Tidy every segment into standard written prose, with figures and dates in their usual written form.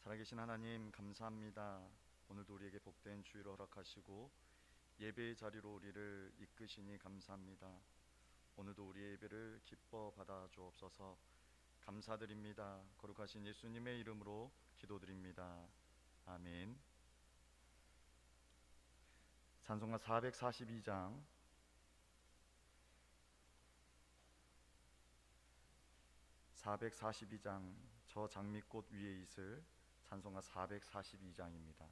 살아계신 하나님 감사합니다. 오늘도 우리에게 복된 주일을 허락하시고 예배의 자리로 우리를 이끄시니 감사합니다. 오늘도 우리의 예배를 기뻐 받아 주옵소서. 감사드립니다. 거룩하신 예수님의 이름으로 기도드립니다. 아멘. 찬송가 442장 저 장미꽃 위에 있을 찬송가 442장입니다.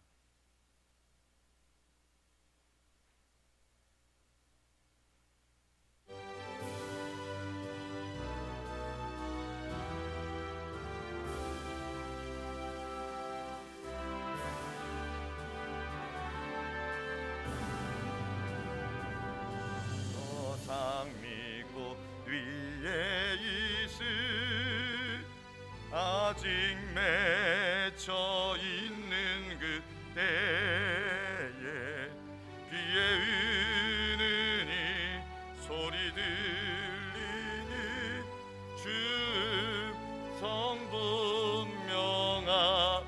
저 장미꽃 위에 있을 아직 맺혀 있는 그때에 귀에 은은히 소리 들리니 주 성분 명하다.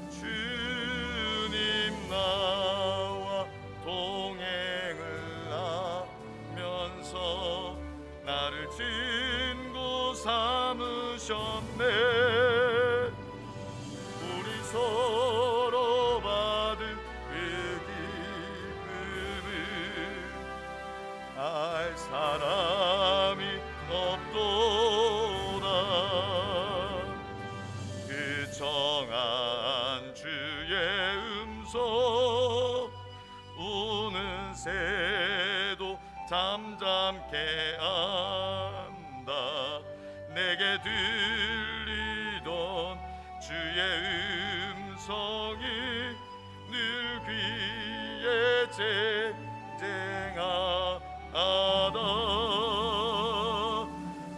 주님 나와 동행을 하면서 나를 친구 삼으셨네. 우리 서로 받은 그 기쁨을 알 사람이 없도다. 그 정한 주의 음성 우는 새도 잠잠케 한다. 내게 들리던 주의 음성이 늘 귀에 쟁쟁하다.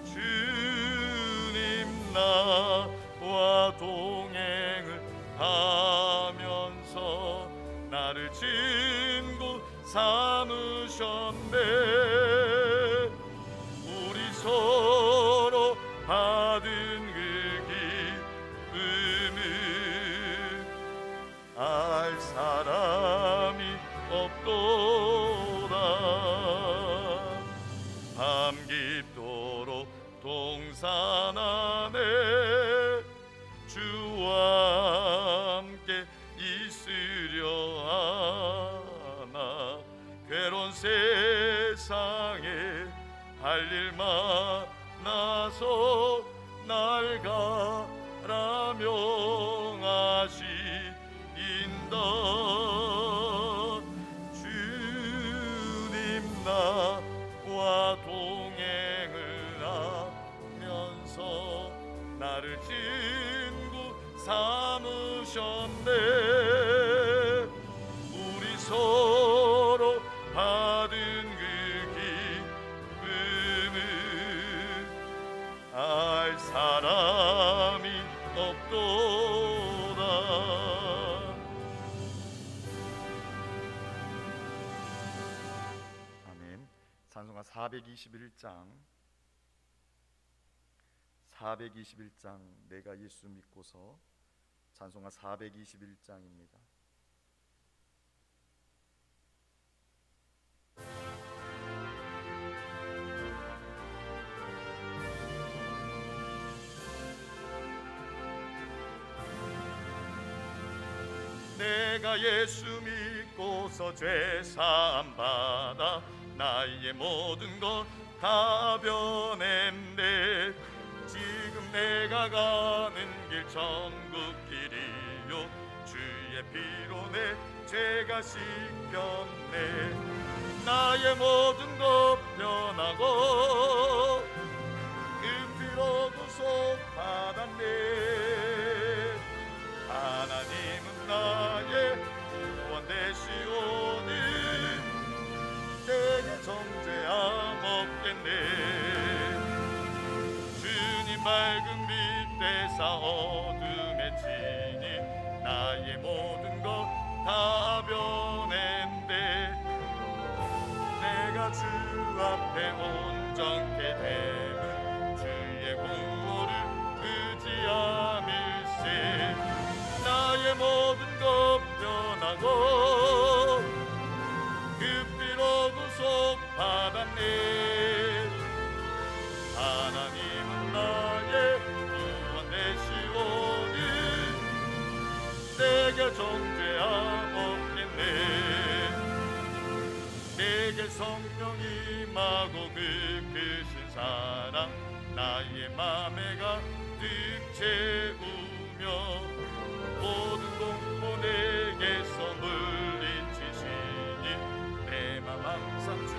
주님 나와 동행을 하면서 나를 친구 삼으셨네. 우리 서로 받은 그 기쁨을 알 사람이 없도다. 밤 깊도록 동산 안에 주와 함께 있으려 하나. 괴로운 세상에 할 일 많아서 날 가라 명하시인다. 주님 나와 동행을 하면서 나를 친구 삼으셨네. 우리 서로 받은 그 기쁨을 알 사람이 없도다. 아멘. 찬송가 421장 내가 예수 믿고서 찬송가 421장입니다. 내가 예수 믿고서 죄 사함 받아 나의 모든 것 다 변했네. 지금 내가 가는 길 천국 길이요 주의 피로 내 죄가 씻겼네. 나의 모든 것 변하고 그 피로 구속 받았네. 하나님은 나의 구원 되시오니 내게 정죄함 없겠네. 주님 맑은 빛 대사 어둠에 지니 나의 모든 것 다 변했네. 내가 주 앞에 온전케 됨은 주의 구원을 변하고 그 피로 구속받았네. 하나님은 나의 구원 되시오니 내게 정죄함 없겠네. 내게 성령 임하고 그 크신 사랑 나의 맘에 가득 채우며 모든 공포 내게서 물리치시니 내 맘 항상 주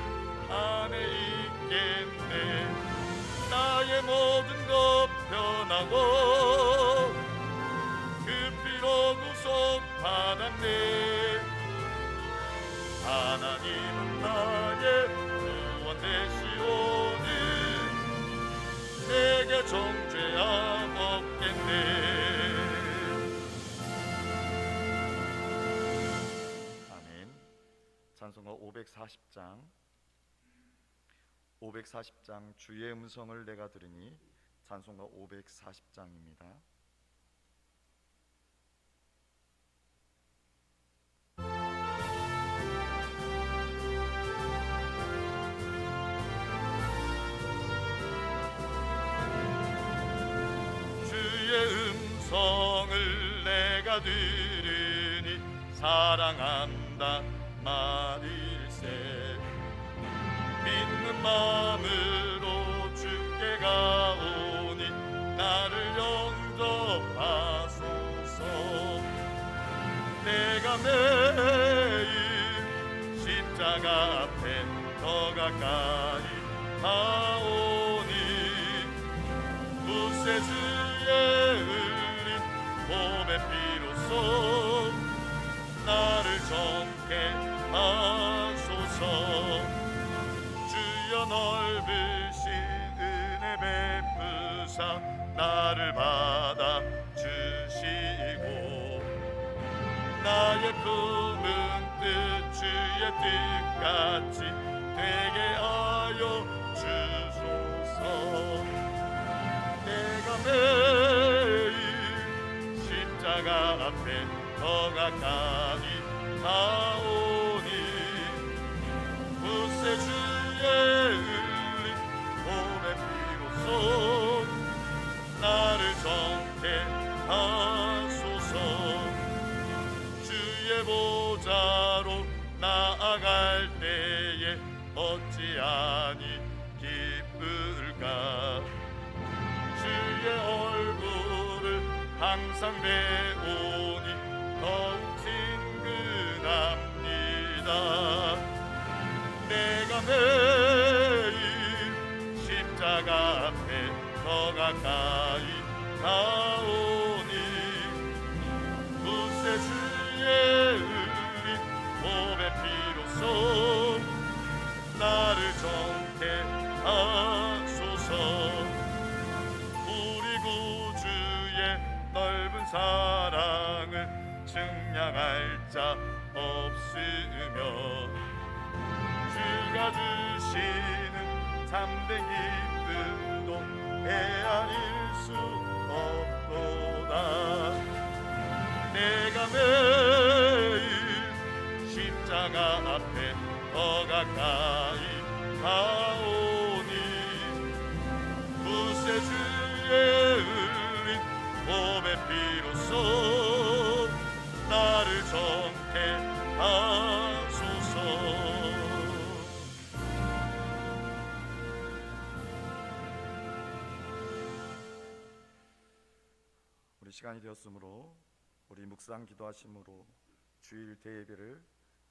안에 있겠네. 나의 모든 것 변하고 그 피로 구속받았네. 하나님은 나의 구원 되시오니 내게 정죄함 없겠네. 아멘. 찬송가 540장 주의 음성을 내가 들으니 찬송가 540장입니다. 음성을 내가 들으니 사랑한다 말일세. 믿는 마음으로 주께 가오니 나를 영접하소서. 내가 매일 십자가 앞에 더 가까이 가오니 구세주의 몸의 피로써 나를 정케 하소서. 주여 넓으신 은혜 베푸사 나를 받아 주시고 나의 품은 뜻 주의 뜻같이 되게 하여 주소서. 내가 매일 십자가 앞에 더 가까이 가오니 구세주의 흘린 몸의 피로써 나를 정케 하소서. 주의 보좌로 나아갈 때에 어찌하니 기쁠까. 주의 얼굴을 항상 배우니 더욱 친근합니다. 내가 매일 십자가 앞에 더 가까이 가오니 구세주의 흘린 몸의 피로써 나를 정케 하소서. 넓은 사랑을 증량할 자 없으며 주가 주시는 참된 기쁨도 헤아릴 수 없도다. 내가 매일 십자가 앞에 더 가까이 가오니 구세주의 몸의 피로써 나를 정케 하소서. 우리 시간이 되었으므로 우리 묵상 기도하심으로 주일 대예배를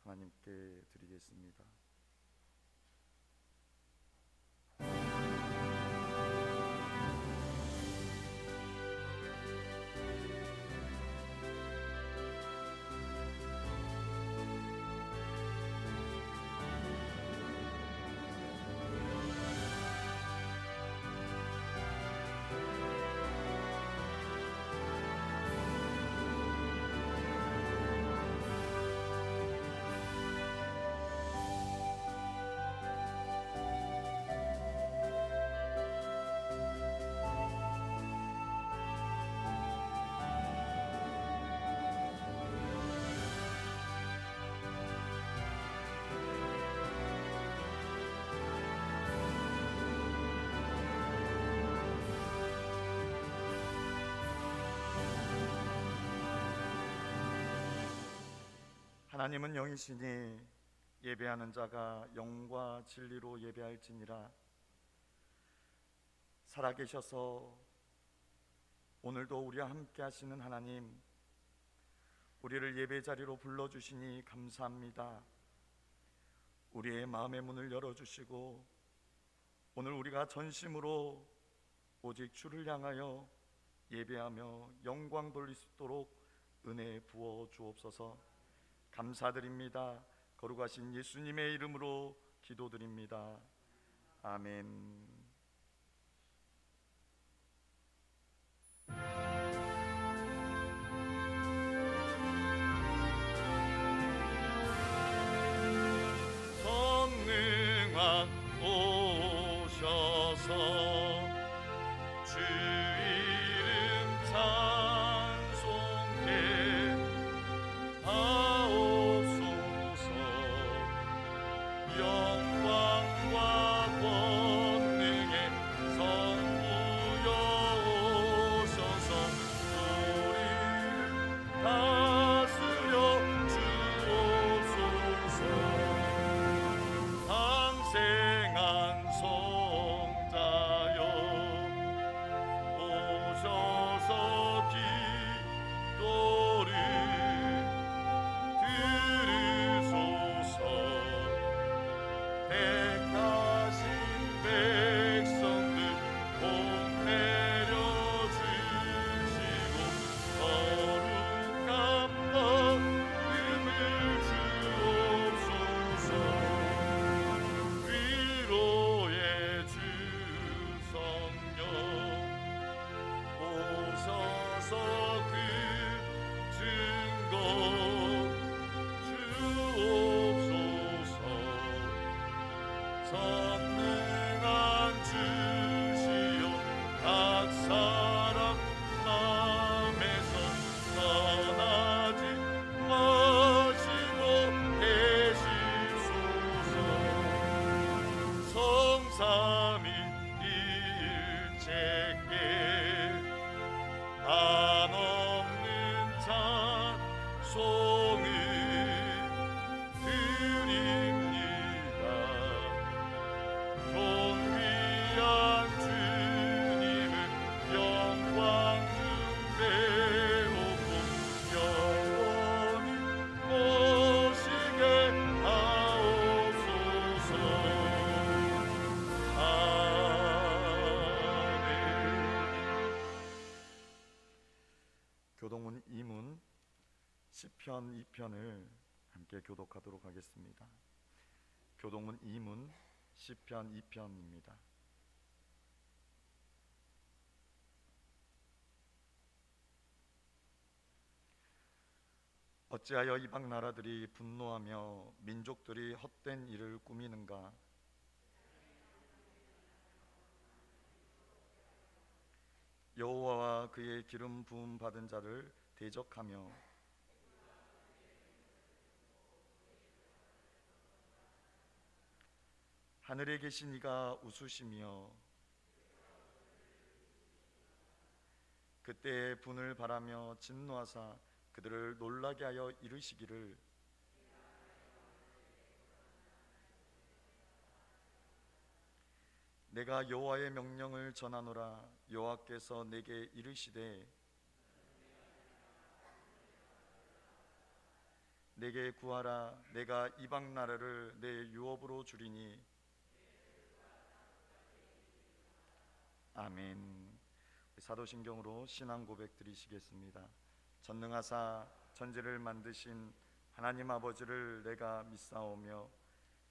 하나님께 드리겠습니다. 하나님은 영이시니 예배하는 자가 영과 진리로 예배할지니라. 살아계셔서 오늘도 우리와 함께 하시는 하나님, 우리를 예배 자리로 불러주시니 감사합니다. 우리의 마음의 문을 열어주시고 오늘 우리가 전심으로 오직 주를 향하여 예배하며 영광 돌릴 수 있도록 은혜 부어 주옵소서. 감사드립니다. 거룩하신 예수님의 이름으로 기도드립니다. 아멘. 성령아 오셔서 주 이름 찬송해 하옵소서. 영광과 권능의 성부여 오셔서 우리를 다스려 주옵소서. 항생한 성자여 오셔서 기도를 들으소서. 택하신 백성들 복 내려주시고 거룩한 마음을 주옵소서. 위로의 주 성령 오셔서 그 증거 주옵소서. 선능한 주시여 각 사람 마음에서 떠나지 마시고 계시소서. 성삼위일체께 한없는 찬송을 드립니다. 존귀한 주님을 영광 중배우고 영원히 모시게 하옵소서. 아멘. 교동문 2문 시편 2편을 함께 교독하도록 하겠습니다. 교동문 2문 시편 2편입니다. 어찌하여 이방 나라들이 분노하며 민족들이 헛된 일을 꾸미는가? 여호와와 그의 기름 부음 받은 자를 대적하며 하늘에 계신 이가 웃으시며 그때 분을 바라며 진노하사 그들을 놀라게 하여 이르시기를 내가 여호와의 명령을 전하노라. 여호와께서 내게 이르시되 내게 구하라. 내가 이방 나라를 내 유업으로 주리니. 아멘. 사도신경으로 신앙 고백 드리시겠습니다. 전능하사 천지를 만드신 하나님 아버지를 내가 믿사오며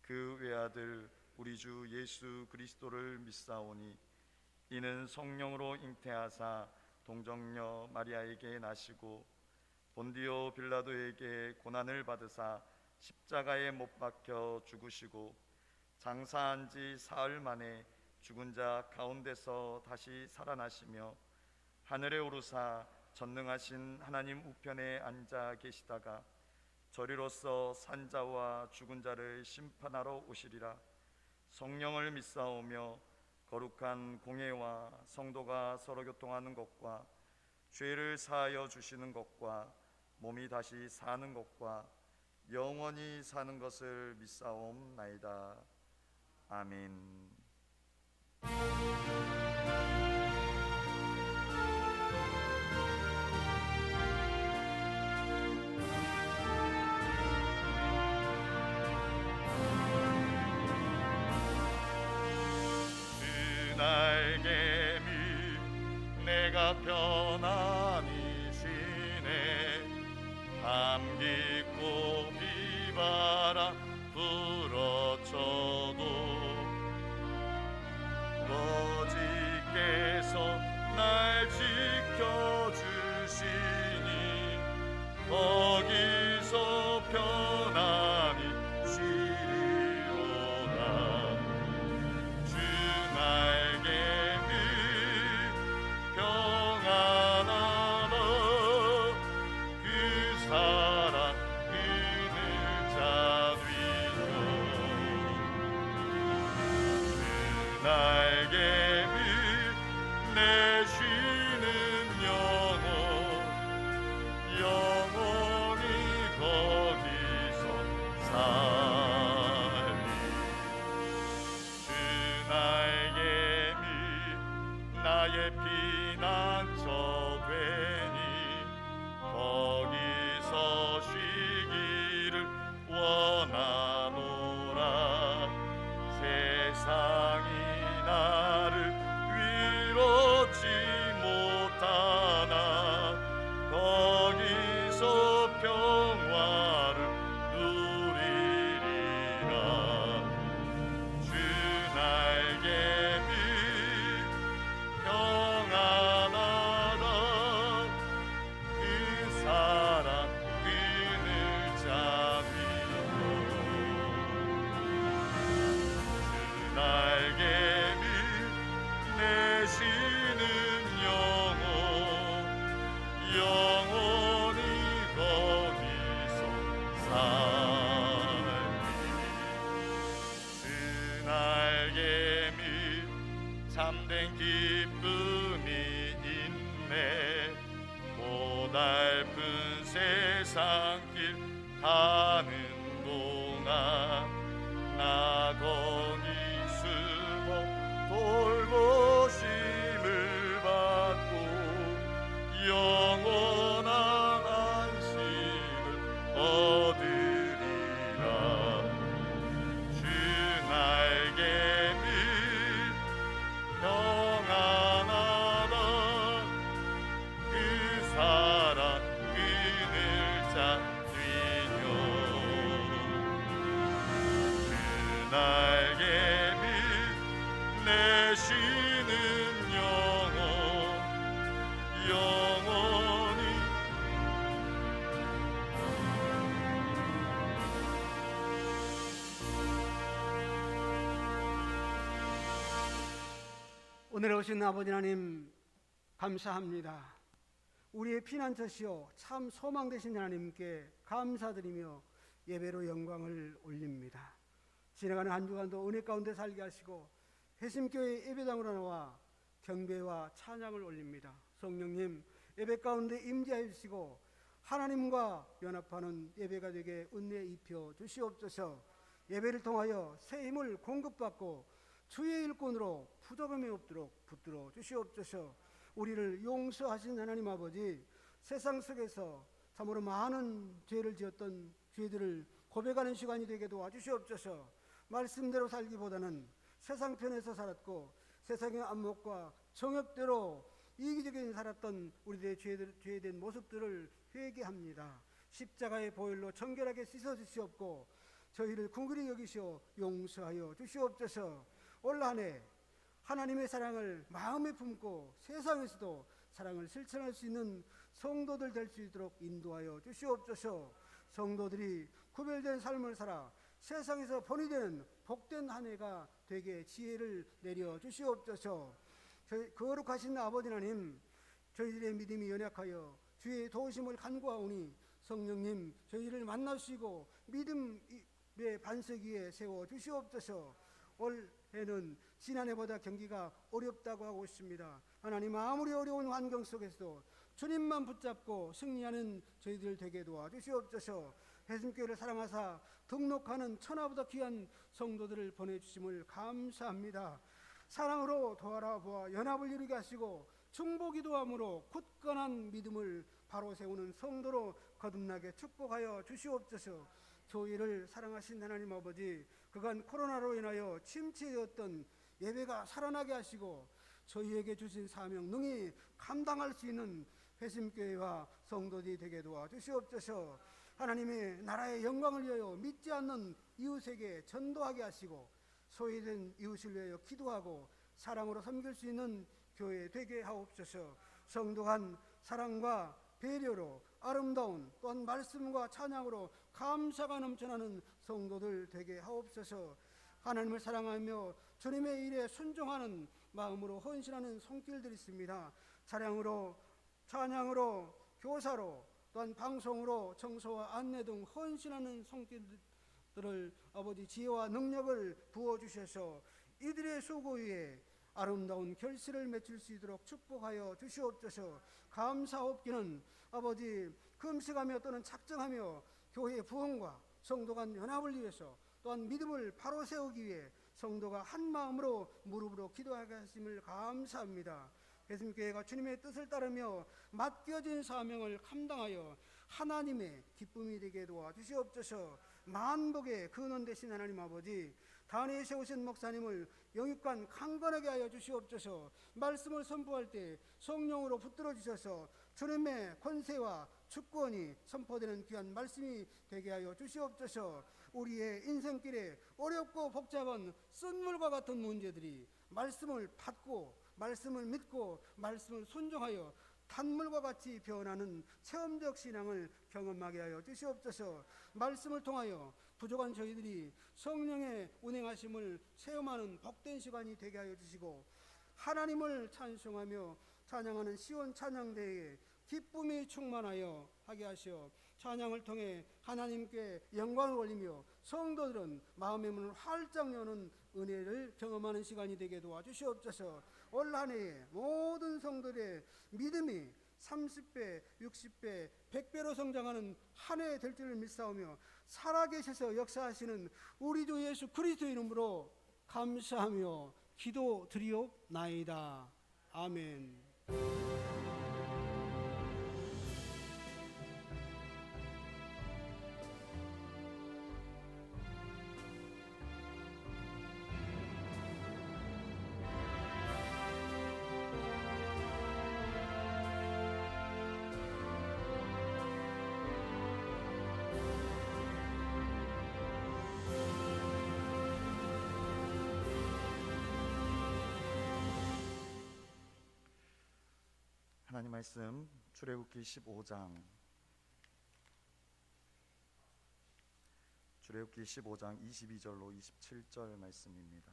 그 외아들 우리 주 예수 그리스도를 믿사오니 이는 성령으로 잉태하사 동정녀 마리아에게 나시고 본디오 빌라도에게 고난을 받으사 십자가에 못 박혀 죽으시고 장사한 지 사흘 만에 죽은 자 가운데서 다시 살아나시며 하늘에 오르사 전능하신 하나님 우편에 앉아 계시다가 저리로서 산자와 죽은 자를 심판하러 오시리라. 성령을 믿사오며 거룩한 공회와 성도가 서로 교통하는 것과 죄를 사하여 주시는 것과 몸이 다시 사는 것과 영원히 사는 것을 믿사옵나이다. 아멘. 날개미 내가 편안히 쉬네. 밤깊고 비바람 불어쳐도 거지께서 날 지켜주시니 거기서 편안히 쉬리로다. 주 날개미 평안하다. 그 사랑 그늘 잡으며 그 날개미 내 쉬는 영혼 영원히 거기서 살리. 주 날개미 나의 피난처 되니 거기서 쉬기를 원하노라. 세상이 나를 위롭지 못하나 거기서 평화를 누리리라. 주 날개미 평안하다. 그 사랑 그늘 잡으며 주 날개미 내 쉬는 영혼 영원히 거기서 살리. 주 날개미 참된 기쁨이 있네. 고달픈 세상길 가는 동안 나 거기 숨어 돌보심을 받고 영원한 안식을 얻으리라. 주 날개미 평안하다. 그 사랑 그늘 잡으며 주 날개미 내 쉬는 영혼 영원히. 오늘 오신 아버지 하나님 감사합니다. 우리의 피난처시오 참 소망 되신 하나님께 감사드리며 예배로 영광을 올립니다. 지나가는 한 주간도 은혜 가운데 살게 하시고 회심교회 예배당으로 나와 경배와 찬양을 올립니다. 성령님 예배 가운데 임재해 주시고 하나님과 연합하는 예배가 되게 은혜 입혀 주시옵소서. 예배를 통하여 새 힘을 공급받고 주의 일꾼으로 부족함이 없도록 붙들어 주시옵소서. 우리를 용서하신 하나님 아버지, 세상 속에서 참으로 많은 죄를 지었던 죄들을 고백하는 시간이 되게 도와주시옵소서. 말씀대로 살기보다는 세상 편에서 살았고 세상의 안목과 정욕대로 이기적인 살았던 우리들의 죄된 모습들을 회개합니다. 십자가의 보혈로 정결하게 씻어주시옵고 저희를 궁글이 여기시어 용서하여 주시옵소서. 올 한 해 하나님의 사랑을 마음에 품고 세상에서도 사랑을 실천할 수 있는 성도들 될 수 있도록 인도하여 주시옵소서. 성도들이 구별된 삶을 살아 세상에서 본이 되는 복된 한 해가 되게 지혜를 내려 주시옵소서. 거룩하신 아버지 하나님, 저희들의 믿음이 연약하여 주의 도우심을 간구하오니 성령님 저희를 만나시고 믿음의 반석 위에 세워 주시옵소서. 올해는 지난해보다 경기가 어렵다고 하고 있습니다. 하나님 아무리 어려운 환경 속에서도 주님만 붙잡고 승리하는 저희들 되게 도와주시옵소서. 회심교회를 사랑하사 등록하는 천하보다 귀한 성도들을 보내주심을 감사합니다. 사랑으로 도와라 보아 연합을 이루게 하시고 중보기도함으로 굳건한 믿음을 바로 세우는 성도로 거듭나게 축복하여 주시옵소서. 교회를 사랑하신 하나님 아버지, 그간 코로나로 인하여 침체되었던 예배가 살아나게 하시고 저희에게 주신 사명 능히 감당할 수 있는 회심교회와 성도들이 되게 도와주시옵소서. 하나님의 나라의 영광을 위하여 믿지 않는 이웃에게 전도하게 하시고 소외된 이웃을 위하여 기도하고 사랑으로 섬길 수 있는 교회 되게 하옵소서. 성도 간 사랑과 배려로 아름다운 또한 말씀과 찬양으로 감사가 넘쳐나는 성도들 되게 하옵소서. 하나님을 사랑하며 주님의 일에 순종하는 마음으로 헌신하는 손길들이 있습니다. 찬양으로 교사로 또한 방송으로 청소와 안내 등 헌신하는 손길들을 아버지 지혜와 능력을 부어주셔서 이들의 수고 위에 아름다운 결실을 맺을 수 있도록 축복하여 주시옵소서. 감사옵기는 아버지 금식하며 또는 작정하며 교회의 부흥과 성도 간 연합을 위해서 또한 믿음을 바로 세우기 위해 성도가 한 마음으로 무릎으로 기도하게 하심을 감사합니다. 회심교회가 주님의 뜻을 따르며 맡겨진 사명을 감당하여 하나님의 기쁨이 되게 도와주시옵소서. 만복의 근원 되신 하나님 아버지, 단위에 세우신 목사님을 영육간 강건하게 하여 주시옵소서. 말씀을 선포할 때 성령으로 붙들어 주셔서 주님의 권세와 주권이 선포되는 귀한 말씀이 되게 하여 주시옵소서. 우리의 인생길에 어렵고 복잡한 쓴물과 같은 문제들이 말씀을 받고 말씀을 믿고 말씀을 순종하여 단물과 같이 변하는 체험적 신앙을 경험하게 하여 주시옵소서. 말씀을 통하여 부족한 저희들이 성령의 운행하심을 체험하는 복된 시간이 되게 하여 주시고 하나님을 찬송하며 찬양하는 시온 찬양대회에 기쁨이 충만하여 하게 하시어 찬양을 통해 하나님께 영광을 올리며 성도들은 마음의 문을 활짝 여는 은혜를 경험하는 시간이 되게 도와주시옵소서. 올 한 해에 모든 성도들의 믿음이 30배, 60배, 100배로 성장하는 한 해 될 줄을 믿사오며 살아계셔서 역사하시는 우리 주 예수 그리스도 이름으로 감사하며 기도드리옵나이다. 아멘. 하나님 말씀 출애굽기 15장 22절로 27절 말씀입니다.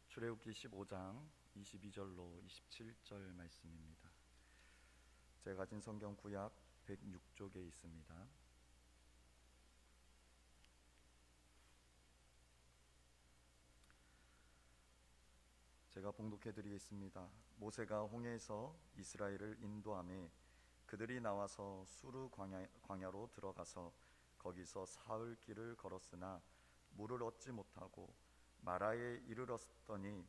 출애굽기 15장 22절로 27절 말씀입니다. 제가 가진 성경 구약 106쪽에 있습니다. 제가 봉독해 드리겠습니다. 모세가 홍해에서 이스라엘을 인도하매 그들이 나와서 수르 광야로 들어가서 거기서 사흘 길을 걸었으나 물을 얻지 못하고 마라에 이르렀더니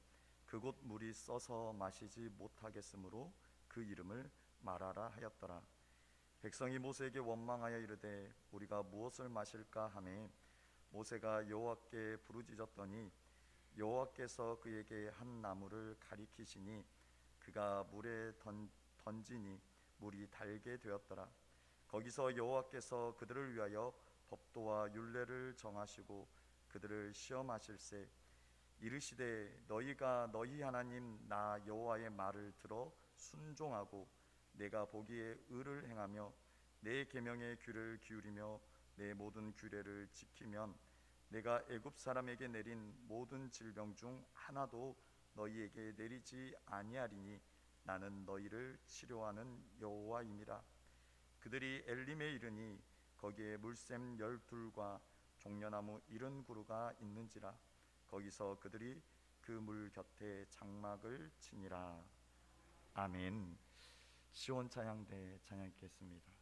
그곳 물이 써서 마시지 못하겠으므로 그 이름을 마라라 하였더라. 백성이 모세에게 원망하여 이르되 우리가 무엇을 마실까 하매 모세가 여호와께 부르짖었더니 여호와께서 그에게 한 나무를 가리키시니 그가 물에 던지니 물이 달게 되었더라. 거기서 여호와께서 그들을 위하여 법도와 율례를 정하시고 그들을 시험하실세 이르시되 너희가 너희 하나님 나 여호와의 말을 들어 순종하고 내가 보기에 의를 행하며 내 계명에 귀를 기울이며 내 모든 규례를 지키면 내가 애굽 사람에게 내린 모든 질병 중 하나도 너희에게 내리지 아니하리니 나는 너희를 치료하는 여호와임이라. 그들이 엘림에 이르니 거기에 물샘 12과 종려나무 이른 구루가 있는지라 거기서 그들이 그 물 곁에 장막을 치니라. 아멘. 시온 찬양대 찬양 읽겠습니다.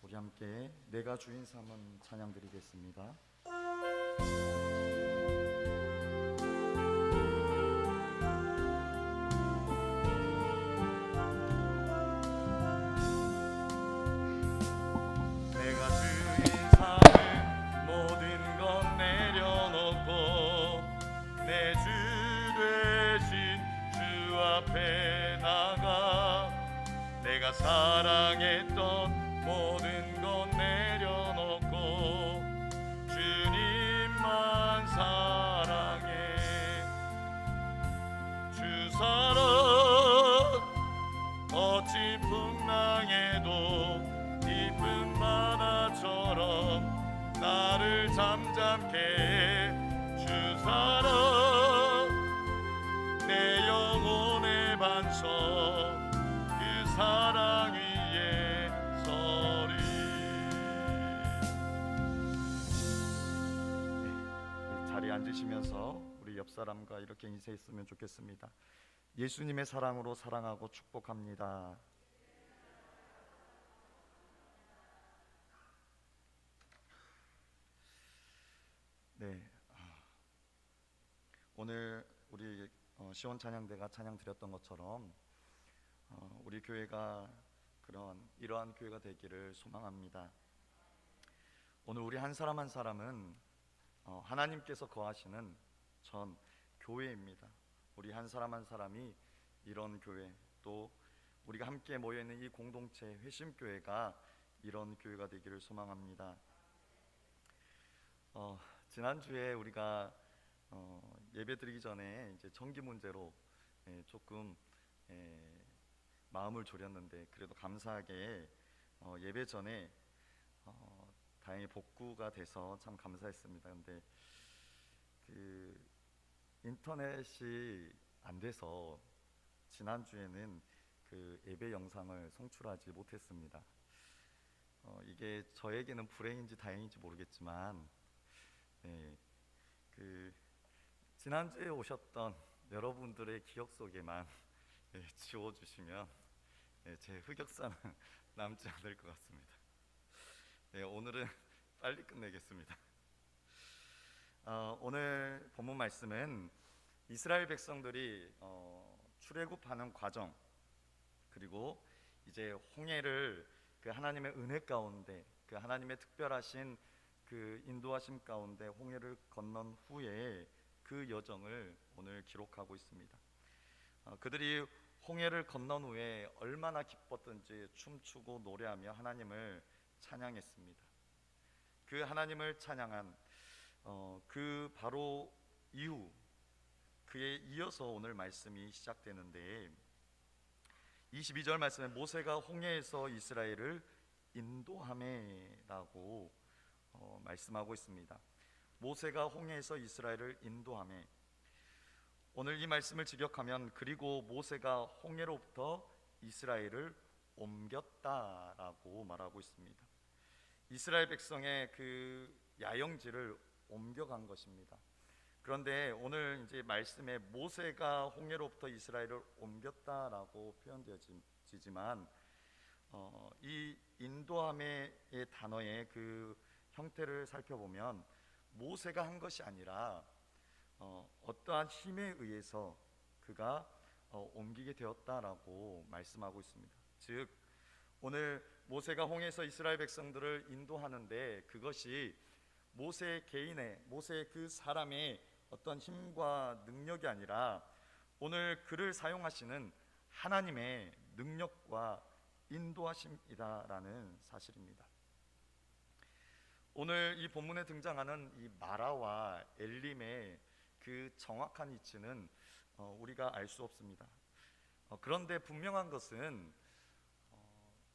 우리 함께 내가 주인 삼은 찬양 드리겠습니다. 내가 주인 삼은 모든 것 내려놓고 내 주 되신 주 앞에 나가 내가 사랑했던 모든 것 내려놓고 주님만 사랑해. 주 사랑 어찌 풍랑에도 깊은 바다처럼 나를 잠잠케 해. 주 사랑 내 영혼의 반석 그 사랑 위에 서리. 네, 자리에 앉으시면서 우리 옆 사람과 이렇게 인사했으면 좋겠습니다. 예수님의 사랑으로 사랑하고 축복합니다. 네, 오늘 우리 시온 찬양대가 찬양 드렸던 것처럼 우리 교회가 이러한 교회가 되기를 소망합니다. 오늘 우리 한 사람 한 사람은 하나님께서 거하시는 전 교회입니다. 우리 한 사람 한 사람이 이런 교회, 또 우리가 함께 모여있는 이 공동체 회심교회가 이런 교회가 되기를 소망합니다. 지난주에 우리가 예배 드리기 전에 이제 전기 문제로 조금 마음을 졸였는데, 그래도 감사하게 예배 전에 다행히 복구가 돼서 참 감사했습니다. 근데 그 인터넷이 안 돼서 지난주에는 그 예배 영상을 송출하지 못했습니다. 이게 저에게는 불행인지 다행인지 모르겠지만, 그 지난주에 오셨던 여러분들의 기억 속에만 지워주시면 제 흑역사는 남지 않을 것 같습니다. 오늘은 빨리 끝내겠습니다. 오늘 본문 말씀은 이스라엘 백성들이 출애굽하는 과정, 그리고 이제 홍해를 그 하나님의 은혜 가운데, 그 하나님의 특별하신 그 인도하심 가운데 홍해를 건넌 후에 그 여정을 오늘 기록하고 있습니다. 그들이 홍해를 건넌 후에 얼마나 기뻤던지 춤추고 노래하며 하나님을 찬양했습니다. 그 하나님을 찬양한 그 바로 이후, 그에 이어서 오늘 말씀이 시작되는데, 22절 말씀에 모세가 홍해에서 이스라엘을 인도하매라고 말씀하고 있습니다. 모세가 홍해에서 이스라엘을 인도하매. 오늘 이 말씀을 직역하면 그리고 모세가 홍해로부터 이스라엘을 옮겼다라고 말하고 있습니다. 이스라엘 백성의 그 야영지를 옮겨간 것입니다. 그런데 오늘 이제 말씀에 모세가 홍해로부터 이스라엘을 옮겼다라고 표현되어지지만 이 인도함의 단어의 그 형태를 살펴보면 모세가 한 것이 아니라 어떠한 힘에 의해서 그가 옮기게 되었다라고 말씀하고 있습니다. 즉 오늘 모세가 홍해에서 이스라엘 백성들을 인도하는데 그것이 모세 개인의, 모세 그 사람의 어떤 힘과 능력이 아니라 오늘 그를 사용하시는 하나님의 능력과 인도하심이다라는 사실입니다. 오늘 이 본문에 등장하는 이 마라와 엘림의 그 정확한 위치는 우리가 알 수 없습니다. 그런데 분명한 것은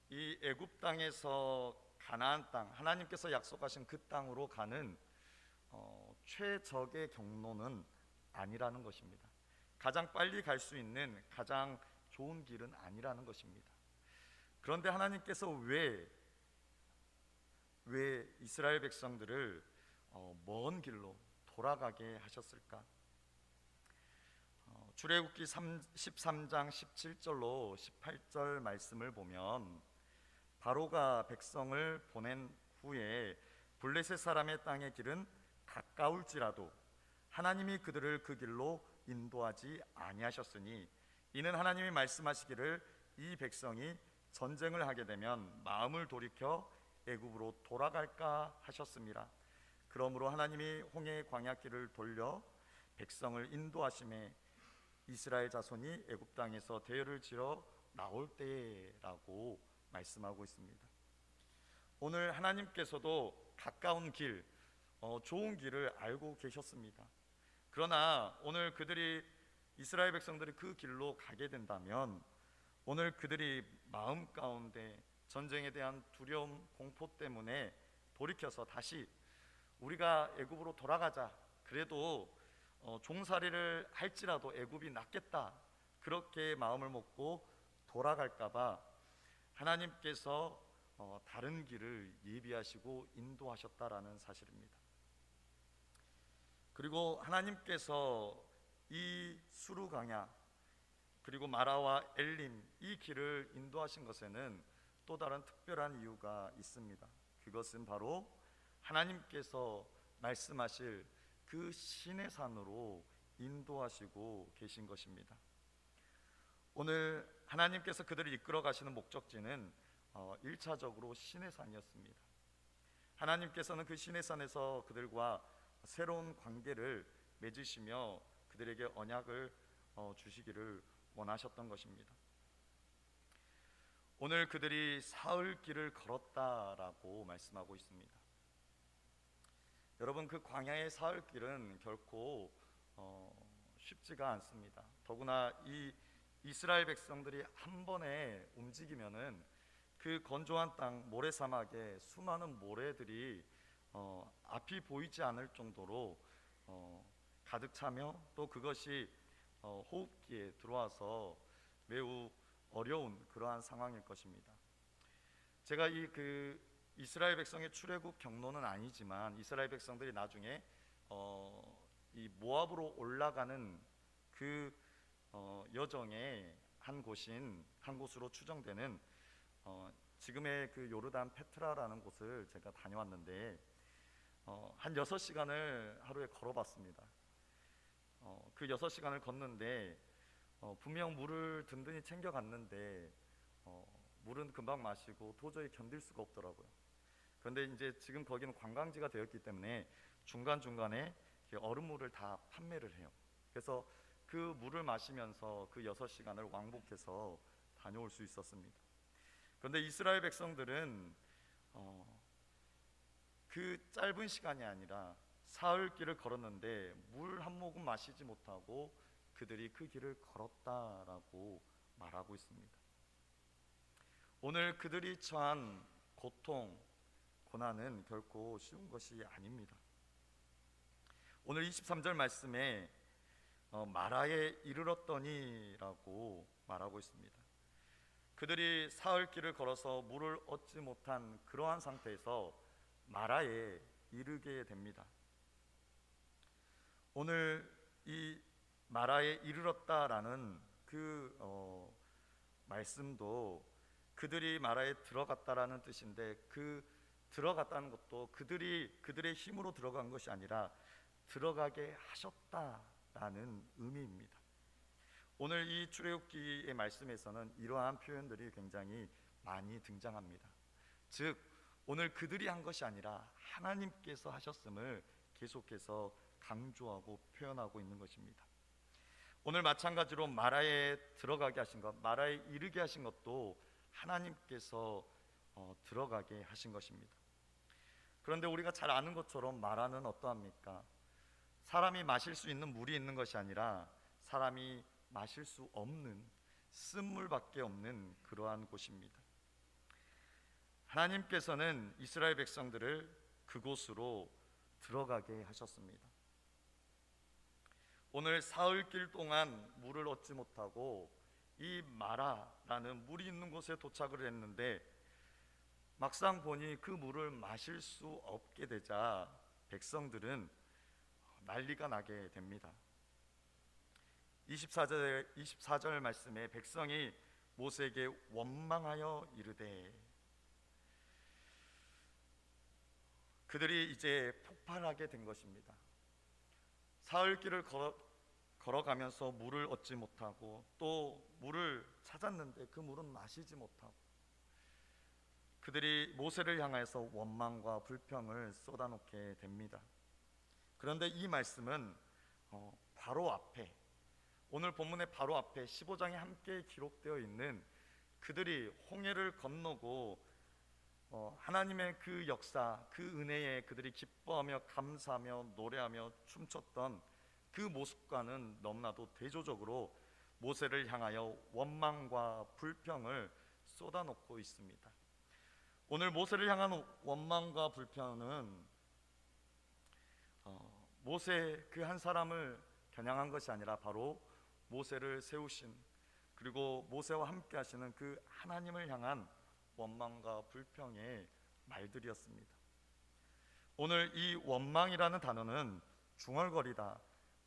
이 애굽 땅에서 가나안 땅, 하나님께서 약속하신 그 땅으로 가는 최적의 경로는 아니라는 것입니다. 가장 빨리 갈 수 있는 가장 좋은 길은 아니라는 것입니다. 그런데 하나님께서 왜 이스라엘 백성들을 먼 길로 돌아가게 하셨을까? 출애굽기 13장 17절로 18절 말씀을 보면 바로가 백성을 보낸 후에 블레셋 사람의 땅의 길은 가까울지라도 하나님이 그들을 그 길로 인도하지 아니하셨으니 이는 하나님이 말씀하시기를 이 백성이 전쟁을 하게 되면 마음을 돌이켜 애굽으로 돌아갈까 하셨습니다. 그러므로 하나님이 홍해의 광야길을 돌려 백성을 인도하심에 이스라엘 자손이 애굽 땅에서 대열을 지러 나올 때라고 말씀하고 있습니다. 오늘 하나님께서도 가까운 길, 좋은 길을 알고 계셨습니다. 그러나 오늘 이스라엘 백성들이 그 길로 가게 된다면 오늘 그들이 마음 가운데 전쟁에 대한 두려움, 공포 때문에 돌이켜서 다시 우리가 애굽으로 돌아가자, 그래도 종살이를 할지라도 애굽이 낫겠다, 그렇게 마음을 먹고 돌아갈까봐 하나님께서 다른 길을 예비하시고 인도하셨다라는 사실입니다. 그리고 하나님께서 이 수르강야, 그리고 마라와 엘림 이 길을 인도하신 것에는 또 다른 특별한 이유가 있습니다. 그것은 바로 하나님께서 말씀하실 그 신의 산으로 인도하시고 계신 것입니다. 오늘 하나님께서 그들을 이끌어 가시는 목적지는 1차적으로 신의 산이었습니다. 하나님께서는 그 신의 산에서 그들과 새로운 관계를 맺으시며 그들에게 언약을 주시기를 원하셨던 것입니다. 오늘 그들이 사흘길을 걸었다라고 말씀하고 있습니다. 여러분, 그 광야의 사흘길은 결코 쉽지가 않습니다. 더구나 이 이스라엘 백성들이 한 번에 움직이면은 그 건조한 땅 모래사막에 수많은 모래들이 앞이 보이지 않을 정도로 가득 차며 또 그것이 호흡기에 들어와서 매우 어려운 그러한 상황일 것입니다. 제가 그 이스라엘 백성의 출애굽 경로는 아니지만 이스라엘 백성들이 나중에 이 모압으로 올라가는 그 여정의 한 곳으로 추정되는 지금의 그 요르단 페트라라는 곳을 제가 다녀왔는데 한 6시간을 하루에 걸어봤습니다. 그 6시간을 걷는데 분명 물을 든든히 챙겨갔는데 물은 금방 마시고 도저히 견딜 수가 없더라고요. 그런데 이제 지금 거기는 관광지가 되었기 때문에 중간중간에 얼음물을 다 판매를 해요. 그래서 그 물을 마시면서 그 6시간을 왕복해서 다녀올 수 있었습니다. 그런데 이스라엘 백성들은 그 짧은 시간이 아니라 사흘길을 걸었는데 물 한 모금 마시지 못하고 그들이 그 길을 걸었다라고 말하고 있습니다. 오늘 그들이 처한 고통, 고난은 결코 쉬운 것이 아닙니다. 오늘 23절 말씀에 마라에 이르렀더니라고 말하고 있습니다. 그들이 사흘길을 걸어서 물을 얻지 못한 그러한 상태에서 마라에 이르게 됩니다. 오늘 이 마라에 이르렀다라는 그 말씀도 그들이 마라에 들어갔다라는 뜻인데 그 들어갔다는 것도 그들의 힘으로 들어간 것이 아니라 들어가게 하셨다라는 의미입니다. 오늘 이 출애굽기의 말씀에서는 이러한 표현들이 굉장히 많이 등장합니다. 즉 오늘 그들이 한 것이 아니라 하나님께서 하셨음을 계속해서 강조하고 표현하고 있는 것입니다. 오늘 마찬가지로 마라에 들어가게 하신 것, 마라에 이르게 하신 것도 하나님께서 들어가게 하신 것입니다. 그런데 우리가 잘 아는 것처럼 마라는 어떠합니까? 사람이 마실 수 있는 물이 있는 것이 아니라 사람이 마실 수 없는 쓴물밖에 없는 그러한 곳입니다. 하나님께서는 이스라엘 백성들을 그곳으로 들어가게 하셨습니다. 오늘 사흘길 동안 물을 얻지 못하고 이 마라라는 물이 있는 곳에 도착을 했는데 막상 보니 그 물을 마실 수 없게 되자 백성들은 난리가 나게 됩니다. 24절 말씀에 백성이 모세에게 원망하여 이르되, 그들이 이제 폭발하게 된 것입니다. 사흘길을 걸어가면서 물을 얻지 못하고 또 물을 찾았는데 그 물은 마시지 못하고 그들이 모세를 향해서 원망과 불평을 쏟아놓게 됩니다. 그런데 이 말씀은 바로 앞에, 오늘 본문의 바로 앞에 15장에 함께 기록되어 있는 그들이 홍해를 건너고 하나님의 그 역사, 그 은혜에 그들이 기뻐하며 감사하며 노래하며 춤췄던 그 모습과는 너무나도 대조적으로 모세를 향하여 원망과 불평을 쏟아놓고 있습니다. 오늘 모세를 향한 원망과 불평은 모세 그 한 사람을 겨냥한 것이 아니라 바로 모세를 세우신, 그리고 모세와 함께 하시는 그 하나님을 향한 원망과 불평의 말들이었습니다. 오늘 이 원망이라는 단어는 중얼거리다,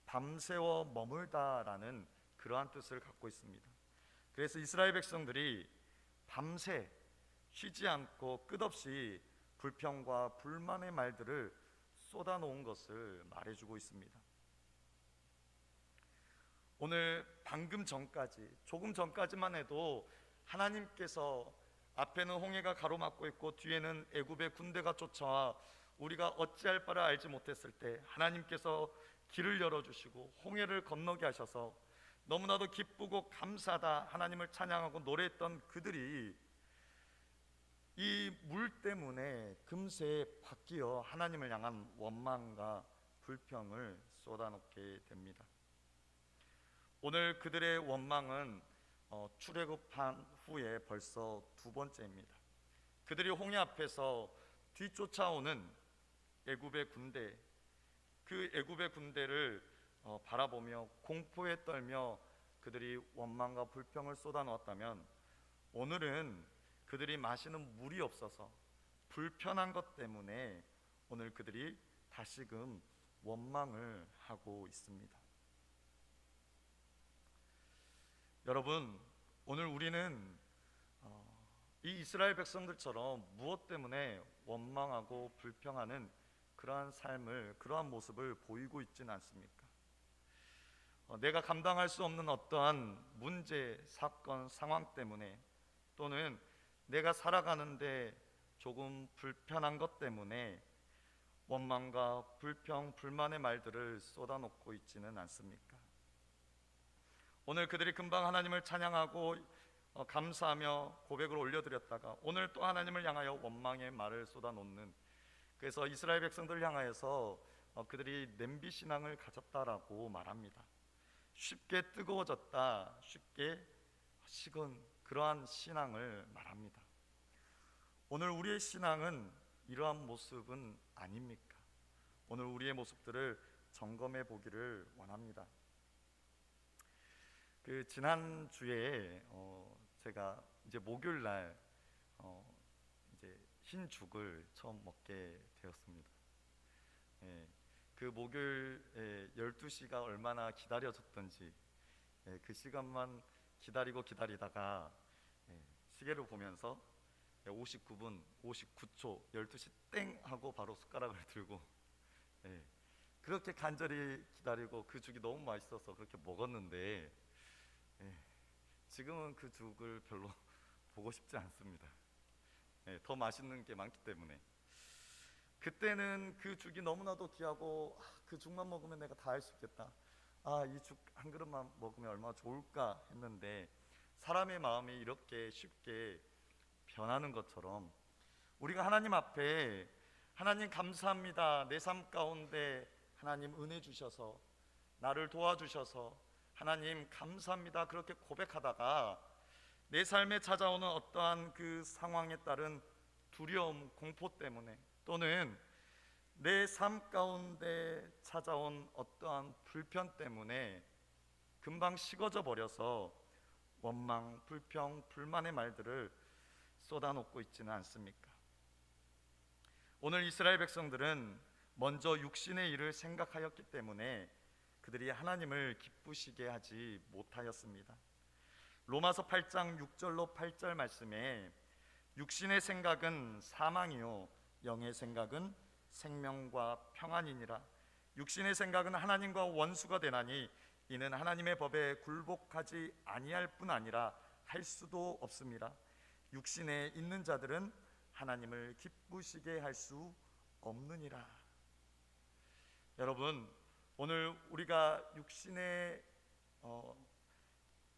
밤새워 머물다라는 그러한 뜻을 갖고 있습니다. 그래서 이스라엘 백성들이 밤새 쉬지 않고 끝없이 불평과 불만의 말들을 쏟아놓은 것을 말해주고 있습니다. 오늘 방금 전까지, 조금 전까지만 해도 하나님께서 앞에는 홍해가 가로막고 있고 뒤에는 애굽의 군대가 쫓아와 우리가 어찌할 바를 알지 못했을 때 하나님께서 길을 열어주시고 홍해를 건너게 하셔서 너무나도 기쁘고 감사하다 하나님을 찬양하고 노래했던 그들이 이 물 때문에 금세 바뀌어 하나님을 향한 원망과 불평을 쏟아놓게 됩니다. 오늘 그들의 원망은 출애굽한 후에 벌써 두 번째입니다. 그들이 홍해 앞에서 뒤쫓아오는 애굽의 군대, 그 애굽의 군대를 바라보며 공포에 떨며 그들이 원망과 불평을 쏟아놓았다면, 오늘은 그들이 마시는 물이 없어서 불편한 것 때문에 오늘 그들이 다시금 원망을 하고 있습니다. 여러분, 오늘 우리는 이 이스라엘 백성들처럼 무엇 때문에 원망하고 불평하는 그러한 삶을, 그러한 모습을 보이고 있지는 않습니까? 내가 감당할 수 없는 어떠한 문제, 사건, 상황 때문에, 또는 내가 살아가는데 조금 불편한 것 때문에 원망과 불평, 불만의 말들을 쏟아놓고 있지는 않습니까? 오늘 그들이 금방 하나님을 찬양하고 감사하며 고백을 올려드렸다가 오늘 또 하나님을 향하여 원망의 말을 쏟아놓는, 그래서 이스라엘 백성들을 향하여서 그들이 냄비 신앙을 가졌다라고 말합니다. 쉽게 뜨거워졌다, 쉽게 식은 그러한 신앙을 말합니다. 오늘 우리의 신앙은 이러한 모습은 아닙니까? 오늘 우리의 모습들을 점검해 보기를 원합니다. 그 지난 주에 제가 이제 목요일 날 이제 흰 죽을 처음 먹게 되었습니다. 그 목요일 12시가 얼마나 기다려졌던지, 그 시간만 기다리다가 시계를 보면서 59분 59초 12시 땡 하고 바로 숟가락을 들고 그렇게 간절히 기다리고 그 죽이 너무 맛있어서 그렇게 먹었는데, 지금은 그 죽을 별로 보고 싶지 않습니다. 더 맛있는 게 많기 때문에. 그때는 그 죽이 너무나도 귀하고 그 죽만 먹으면 내가 다 할 수 있겠다, 이 죽 한 그릇만 먹으면 얼마나 좋을까 했는데, 사람의 마음이 이렇게 쉽게 변하는 것처럼 우리가 하나님 앞에 하나님 감사합니다, 내 삶 가운데 하나님 은혜 주셔서 나를 도와주셔서 하나님 감사합니다 그렇게 고백하다가 내 삶에 찾아오는 어떠한 그 상황에 따른 두려움, 공포 때문에, 또는 내 삶 가운데 찾아온 어떠한 불편 때문에 금방 식어져 버려서 원망, 불평, 불만의 말들을 쏟아놓고 있지는 않습니까? 오늘 이스라엘 백성들은 먼저 육신의 일을 생각하였기 때문에 그들이 하나님을 기쁘시게 하지 못하였습니다. 로마서 8장 6절로 8절 말씀에 육신의 생각은 사망이요 영의 생각은 생명과 평안이니라. 육신의 생각은 하나님과 원수가 되나니 이는 하나님의 법에 굴복하지 아니할 뿐 아니라 할 수도 없습니다. 육신에 있는 자들은 하나님을 기쁘시게 할 수 없느니라. 여러분, 오늘 우리가 육신에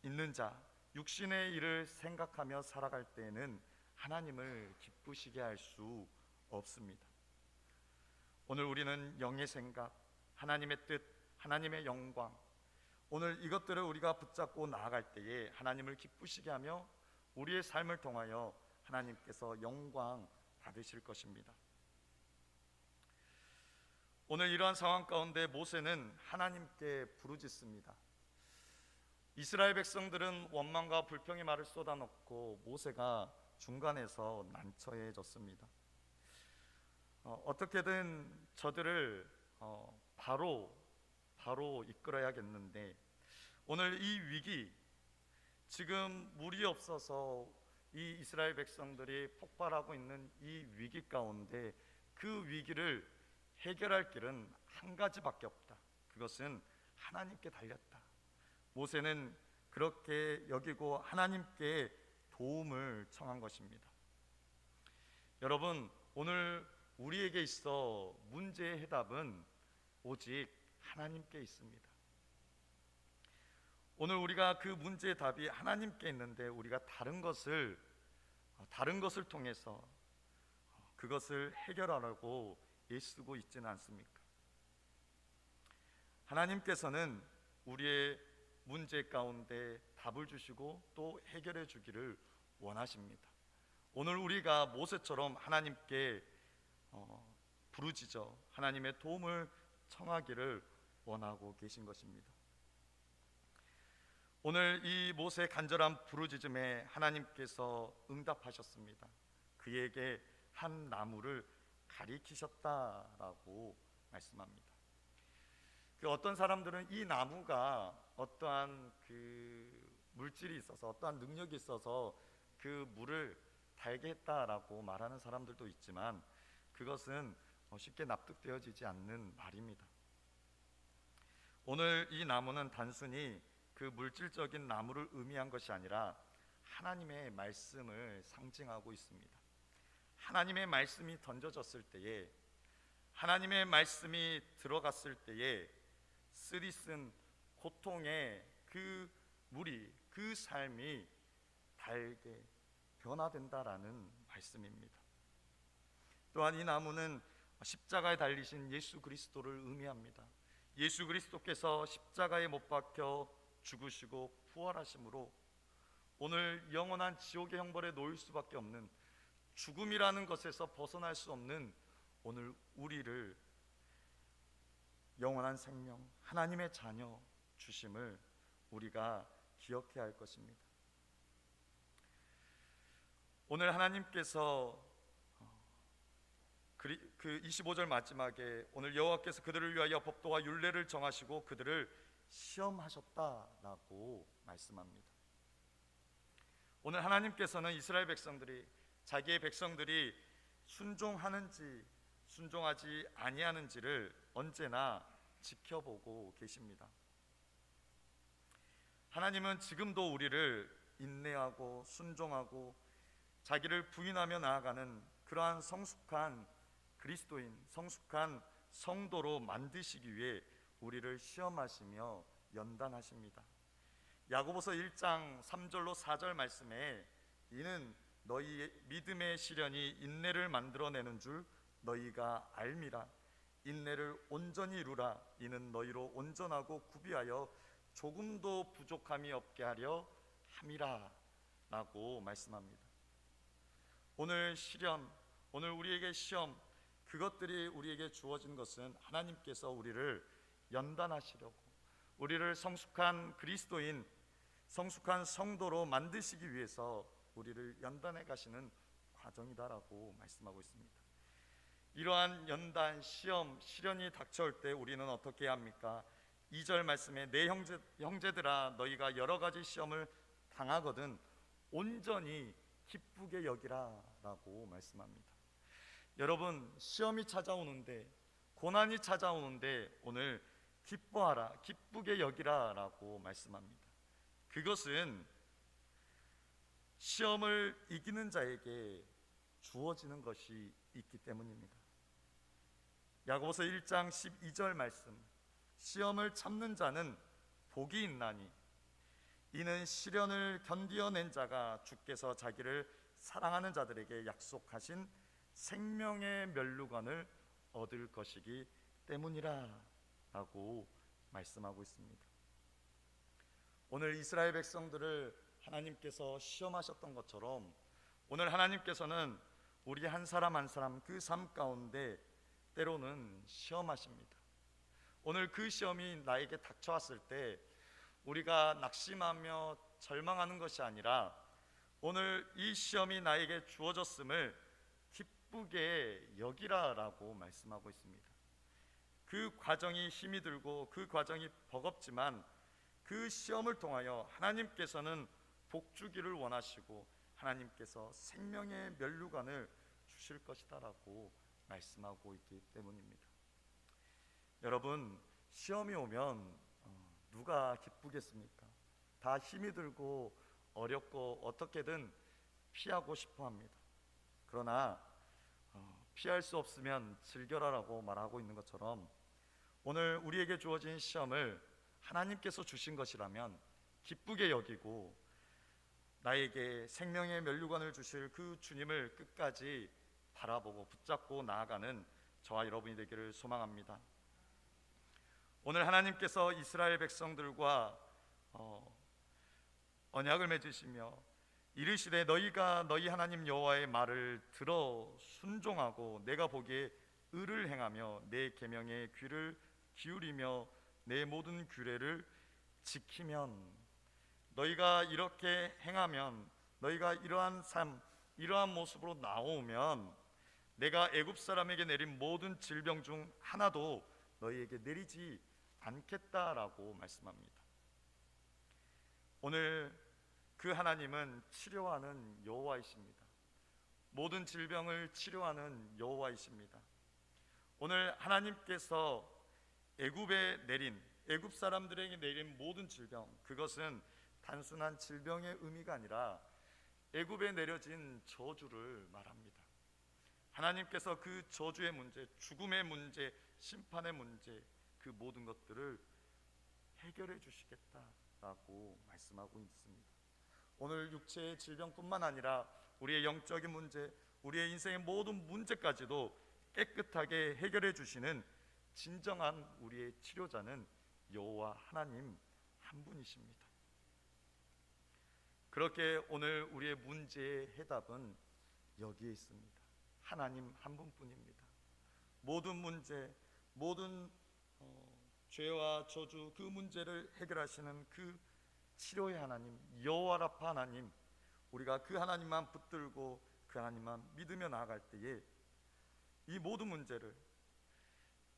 있는 자, 육신의 일을 생각하며 살아갈 때에는 하나님을 기쁘시게 할 수 없습니다. 오늘 우리는 영의 생각, 하나님의 뜻, 하나님의 영광, 오늘 이것들을 우리가 붙잡고 나아갈 때에 하나님을 기쁘시게 하며 우리의 삶을 통하여 하나님께서 영광 받으실 것입니다. 오늘 이러한 상황 가운데 모세는 하나님께 부르짖습니다. 이스라엘 백성들은 원망과 불평의 말을 쏟아놓고 모세가 중간에서 난처해졌습니다. 어떻게든 저들을 바로 이끌어야겠는데 오늘 이 위기, 지금 물이 없어서 이 이스라엘 백성들이 폭발하고 있는 이 위기 가운데 그 위기를 해결할 길은 한 가지밖에 없다. 그것은 하나님께 달렸다. 모세는 그렇게 여기고 하나님께 도움을 청한 것입니다. 여러분, 오늘 우리에게 있어 문제의 해답은 오직 하나님께 있습니다. 오늘 우리가 그 문제의 답이 하나님께 있는데 우리가 다른 것을 통해서 그것을 해결하려고 애쓰고 있지는 않습니까? 하나님께서는 우리의 문제 가운데 답을 주시고 또 해결해 주기를 원하십니다. 오늘 우리가 모세처럼 하나님께 부르짖어 하나님의 도움을 청하기를 원하고 계신 것입니다. 오늘 이 모세의 간절한 부르짖음에 하나님께서 응답하셨습니다. 그에게 한 나무를 가리키셨다라고 말씀합니다. 어떤 사람들은 이 나무가 어떠한 그 물질이 있어서, 어떠한 능력이 있어서 그 물을 달게 했다라고 말하는 사람들도 있지만 그것은 쉽게 납득되어지지 않는 말입니다. 오늘 이 나무는 단순히 그 물질적인 나무를 의미한 것이 아니라 하나님의 말씀을 상징하고 있습니다. 하나님의 말씀이 던져졌을 때에, 하나님의 말씀이 들어갔을 때에 쓰리쓴 고통의 그 물이, 그 삶이 달게 변화된다라는 말씀입니다. 또한 이 나무는 십자가에 달리신 예수 그리스도를 의미합니다. 예수 그리스도께서 십자가에 못 박혀 죽으시고 부활하심으로 오늘 영원한 지옥의 형벌에 놓일 수밖에 없는, 죽음이라는 것에서 벗어날 수 없는 오늘 우리를 영원한 생명, 하나님의 자녀 주심을 우리가 기억해야 할 것입니다. 오늘 하나님께서 그 25절 마지막에 오늘 여호와께서 그들을 위하여 법도와 율례를 정하시고 그들을 시험하셨다라고 말씀합니다. 오늘 하나님께서는 이스라엘 백성들이, 자기의 백성들이 순종하는지 순종하지 아니하는지를 언제나 지켜보고 계십니다. 하나님은 지금도 우리를 인내하고 순종하고 자기를 부인하며 나아가는 그러한 성숙한 그리스도인, 성숙한 성도로 만드시기 위해 우리를 시험하시며 연단하십니다. 야고보서 1장 3절로 4절 말씀에 이는 너희 믿음의 시련이 인내를 만들어내는 줄 너희가 알미라. 인내를 온전히 이루라. 이는 너희로 온전하고 구비하여 조금도 부족함이 없게 하려 함이라 라고 말씀합니다. 오늘 시련, 오늘 우리에게 시험, 그것들이 우리에게 주어진 것은 하나님께서 우리를 연단하시려고, 우리를 성숙한 그리스도인, 성숙한 성도로 만드시기 위해서 우리를 연단해 가시는 과정이다라고 말씀하고 있습니다. 이러한 연단, 시험, 시련이 닥쳐올 때 우리는 어떻게 해야 합니까? 2절 말씀에 내 형제들아 너희가 여러 가지 시험을 당하거든 온전히 기쁘게 여기라 라고 말씀합니다. 여러분, 시험이 찾아오는데, 고난이 찾아오는데 오늘 기뻐하라, 기쁘게 여기라 라고 말씀합니다. 그것은 시험을 이기는 자에게 주어지는 것이 있기 때문입니다. 야고보서 1장 12절 말씀, 시험을 참는 자는 복이 있나니 이는 시련을 견디어낸 자가 주께서 자기를 사랑하는 자들에게 약속하신 생명의 면류관을 얻을 것이기 때문이라 라고 말씀하고 있습니다. 오늘 이스라엘 백성들을 하나님께서 시험하셨던 것처럼 오늘 하나님께서는 우리 한 사람 한 사람 그 삶 가운데 때로는 시험하십니다. 오늘 그 시험이 나에게 닥쳐왔을 때 우리가 낙심하며 절망하는 것이 아니라 오늘 이 시험이 나에게 주어졌음을 기쁘게 여기라라고 말씀하고 있습니다. 그 과정이 힘이 들고 그 과정이 버겁지만 그 시험을 통하여 하나님께서는 복주기를 원하시고 하나님께서 생명의 면류관을 주실 것이다라고 말씀하고 있기 때문입니다. 여러분, 시험이 오면 누가 기쁘겠습니까? 다 힘이 들고 어렵고 어떻게든 피하고 싶어 합니다. 그러나 피할 수 없으면 즐겨라라고 말하고 있는 것처럼 오늘 우리에게 주어진 시험을 하나님께서 주신 것이라면 기쁘게 여기고 나에게 생명의 면류관을 주실 그 주님을 끝까지 바라보고 붙잡고 나아가는 저와 여러분이 되기를 소망합니다. 오늘 하나님께서 이스라엘 백성들과 언약을 맺으시며 이르시되 너희가 너희 하나님 여호와의 말을 들어 순종하고 내가 보기에 의를 행하며 내 계명에 귀를 기울이며 내 모든 규례를 지키면, 너희가 이렇게 행하면, 너희가 이러한 삶, 이러한 모습으로 나오면 내가 애굽 사람에게 내린 모든 질병 중 하나도 너희에게 내리지 않겠다라고 말씀합니다. 오늘 그 하나님은 치료하는 여호와이십니다. 모든 질병을 치료하는 여호와이십니다. 오늘 하나님께서 애굽 사람들에게 내린 모든 질병, 그것은 단순한 질병의 의미가 아니라 애굽에 내려진 저주를 말합니다. 하나님께서 그 저주의 문제, 죽음의 문제, 심판의 문제, 그 모든 것들을 해결해 주시겠다라고 말씀하고 있습니다. 오늘 육체의 질병뿐만 아니라 우리의 영적인 문제, 우리의 인생의 모든 문제까지도 깨끗하게 해결해 주시는 진정한 우리의 치료자는 여호와 하나님 한 분이십니다. 그렇게 오늘 우리의 문제의 해답은 여기에 있습니다. 하나님 한 분뿐입니다. 모든 문제, 모든 죄와 저주, 그 문제를 해결하시는 그 치료의 하나님, 여호와 라파 하나님, 우리가 그 하나님만 붙들고 그 하나님만 믿으며 나아갈 때에 이 모든 문제를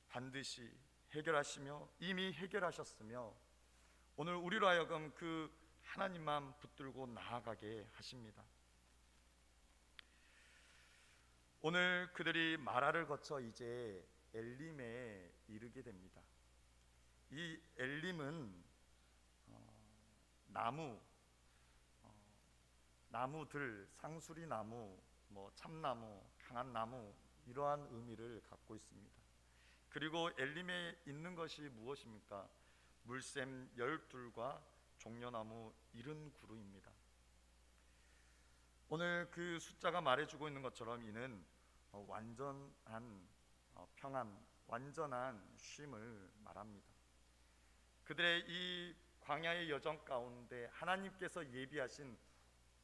반드시 해결하시며 이미 해결하셨으며 오늘 우리로 하여금 그 하나님만 붙들고 나아가게 하십니다. 오늘 그들이 마라를 거쳐 이제 엘림에 이르게 됩니다. 이 엘림은 나무들, 상수리 나무, 참나무, 강한 나무, 이러한 의미를 갖고 있습니다. 그리고 엘림에 있는 것이 무엇입니까? 물샘 12과 종려나무 70그루입니다. 오늘 그 숫자가 말해주고 있는 것처럼 이는 완전한 평안, 완전한 쉼을 말합니다. 그들의 이 광야의 여정 가운데 하나님께서 예비하신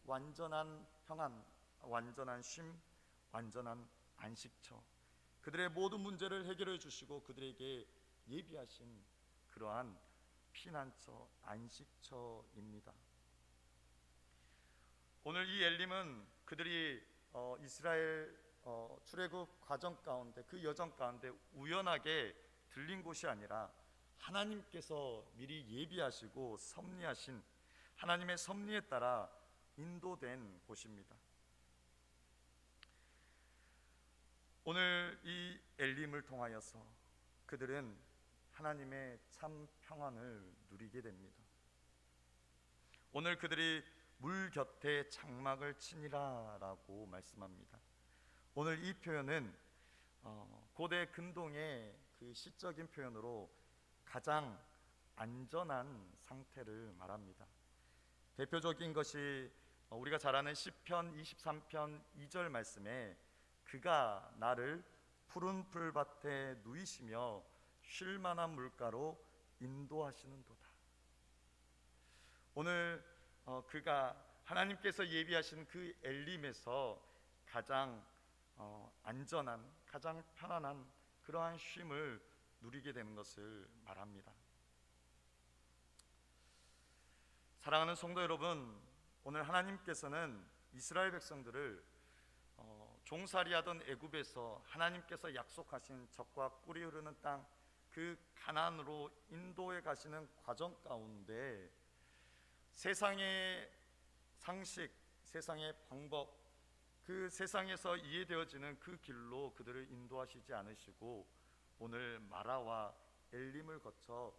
완전한 평안, 완전한 쉼, 완전한 안식처, 그들의 모든 문제를 해결해 주시고 그들에게 예비하신 그러한 피난처, 안식처입니다. 오늘 이 엘림은 그들이 이스라엘 출애굽 과정 가운데, 그 여정 가운데 우연하게 들린 곳이 아니라 하나님께서 미리 예비하시고 섭리하신 하나님의 섭리에 따라 인도된 곳입니다. 오늘 이 엘림을 통하여서 그들은 하나님의 참 평안을 누리게 됩니다. 오늘 그들이 물 곁에 장막을 치니라 라고 말씀합니다. 오늘 이 표현은 고대 근동의 그 시적인 표현으로 가장 안전한 상태를 말합니다. 대표적인 것이 우리가 잘 아는 시편 23편 2절 말씀에 그가 나를 푸른 풀밭에 누이시며 쉴 만한 물가로 인도하시는도다. 오늘 그가 하나님께서 예비하신 그 엘림에서 가장 안전한, 가장 편안한 그러한 쉼을 누리게 되는 것을 말합니다. 사랑하는 성도 여러분, 오늘 하나님께서는 이스라엘 백성들을 종살이하던 애굽에서 하나님께서 약속하신 젖과 꿀이 흐르는 땅 그 가나안으로 인도해 가시는 과정 가운데 세상의 상식, 세상의 방법, 그 세상에서 이해되어지는 그 길로 그들을 인도하시지 않으시고 오늘 마라와 엘림을 거쳐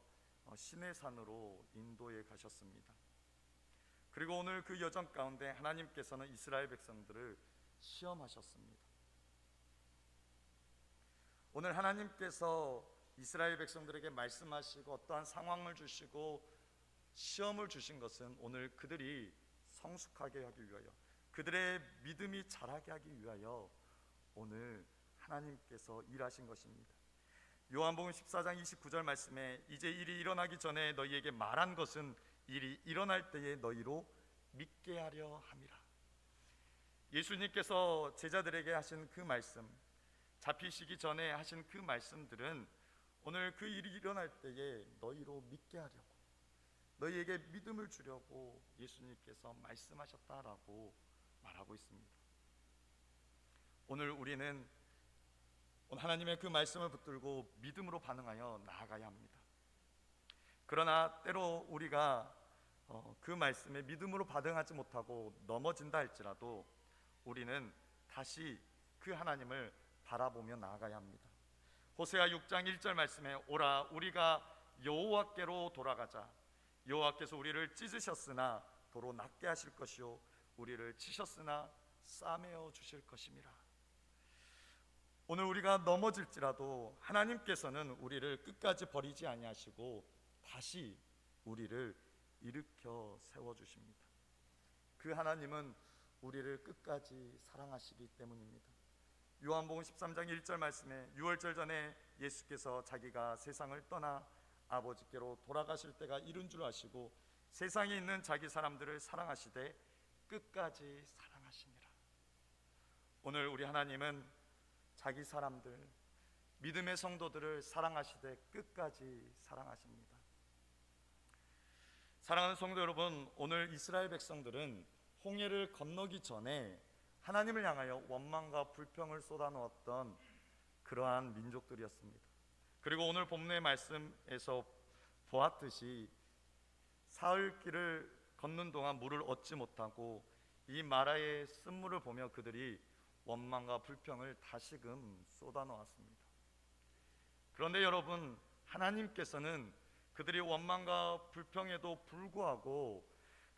시내산으로 인도해 가셨습니다. 그리고 오늘 그 여정 가운데 하나님께서는 이스라엘 백성들을 시험하셨습니다. 오늘 하나님께서 이스라엘 백성들에게 말씀하시고 어떠한 상황을 주시고 시험을 주신 것은 오늘 그들이 성숙하게 하기 위하여, 그들의 믿음이 자라게 하기 위하여 오늘 하나님께서 일하신 것입니다. 요한복음 14장 29절 말씀에 이제 일이 일어나기 전에 너희에게 말한 것은 일이 일어날 때에 너희로 믿게 하려 함이라. 예수님께서 제자들에게 하신 그 말씀, 잡히시기 전에 하신 그 말씀들은 오늘 그 일이 일어날 때에 너희로 믿게 하려고, 너희에게 믿음을 주려고 예수님께서 말씀하셨다라고 말하고 있습니다. 오늘 우리는 하나님의 그 말씀을 붙들고 믿음으로 반응하여 나아가야 합니다. 그러나 때로 우리가 그 말씀에 믿음으로 반응하지 못하고 넘어진다 할지라도 우리는 다시 그 하나님을 바라보며 나아가야 합니다. 호세아 6장 1절 말씀에 오라 우리가 여호와께로 돌아가자. 여호와께서 우리를 찢으셨으나 도로 낫게 하실 것이요 우리를 치셨으나 싸매어 주실 것임이라. 오늘 우리가 넘어질지라도 하나님께서는 우리를 끝까지 버리지 아니하시고 다시 우리를 일으켜 세워주십니다. 그 하나님은 우리를 끝까지 사랑하시기 때문입니다. 요한복음 13장 1절 말씀에 유월절 전에 예수께서 자기가 세상을 떠나 아버지께로 돌아가실 때가 이른 줄 아시고 세상에 있는 자기 사람들을 사랑하시되 끝까지 사랑하시니라. 오늘 우리 하나님은 자기 사람들, 믿음의 성도들을 사랑하시되 끝까지 사랑하십니다. 사랑하는 성도 여러분, 오늘 이스라엘 백성들은 홍해를 건너기 전에 하나님을 향하여 원망과 불평을 쏟아놓았던 그러한 민족들이었습니다. 그리고 오늘 본문의 말씀에서 보았듯이 사흘길을 걷는 동안 물을 얻지 못하고 이 마라의 쓴물을 보며 그들이 원망과 불평을 다시금 쏟아놓았습니다. 그런데 여러분, 하나님께서는 그들이 원망과 불평에도 불구하고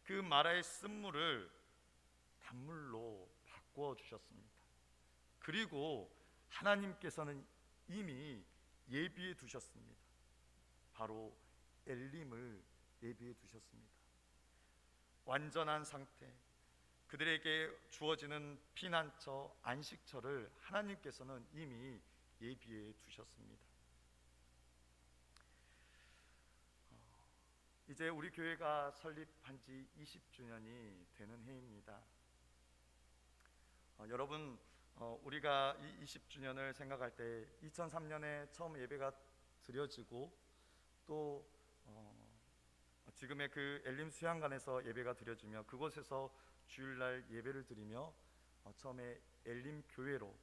그 마라의 쓴물을 단물로 바꾸어 주셨습니다. 그리고 하나님께서는 이미 예비해 두셨습니다. 바로 엘림을 예비해 두셨습니다. 완전한 상태, 그들에게 주어지는 피난처, 안식처를 하나님께서는 이미 예비해 두셨습니다. 이제 우리 교회가 설립한 지 20주년이 되는 해입니다. 여러분, 우리가 이 20주년을 생각할 때 2003년에 처음 예배가 드려지고 또 지금의 그 엘림 수양관에서 예배가 드려지며 그곳에서 주일날 예배를 드리며 처음에 엘림 교회로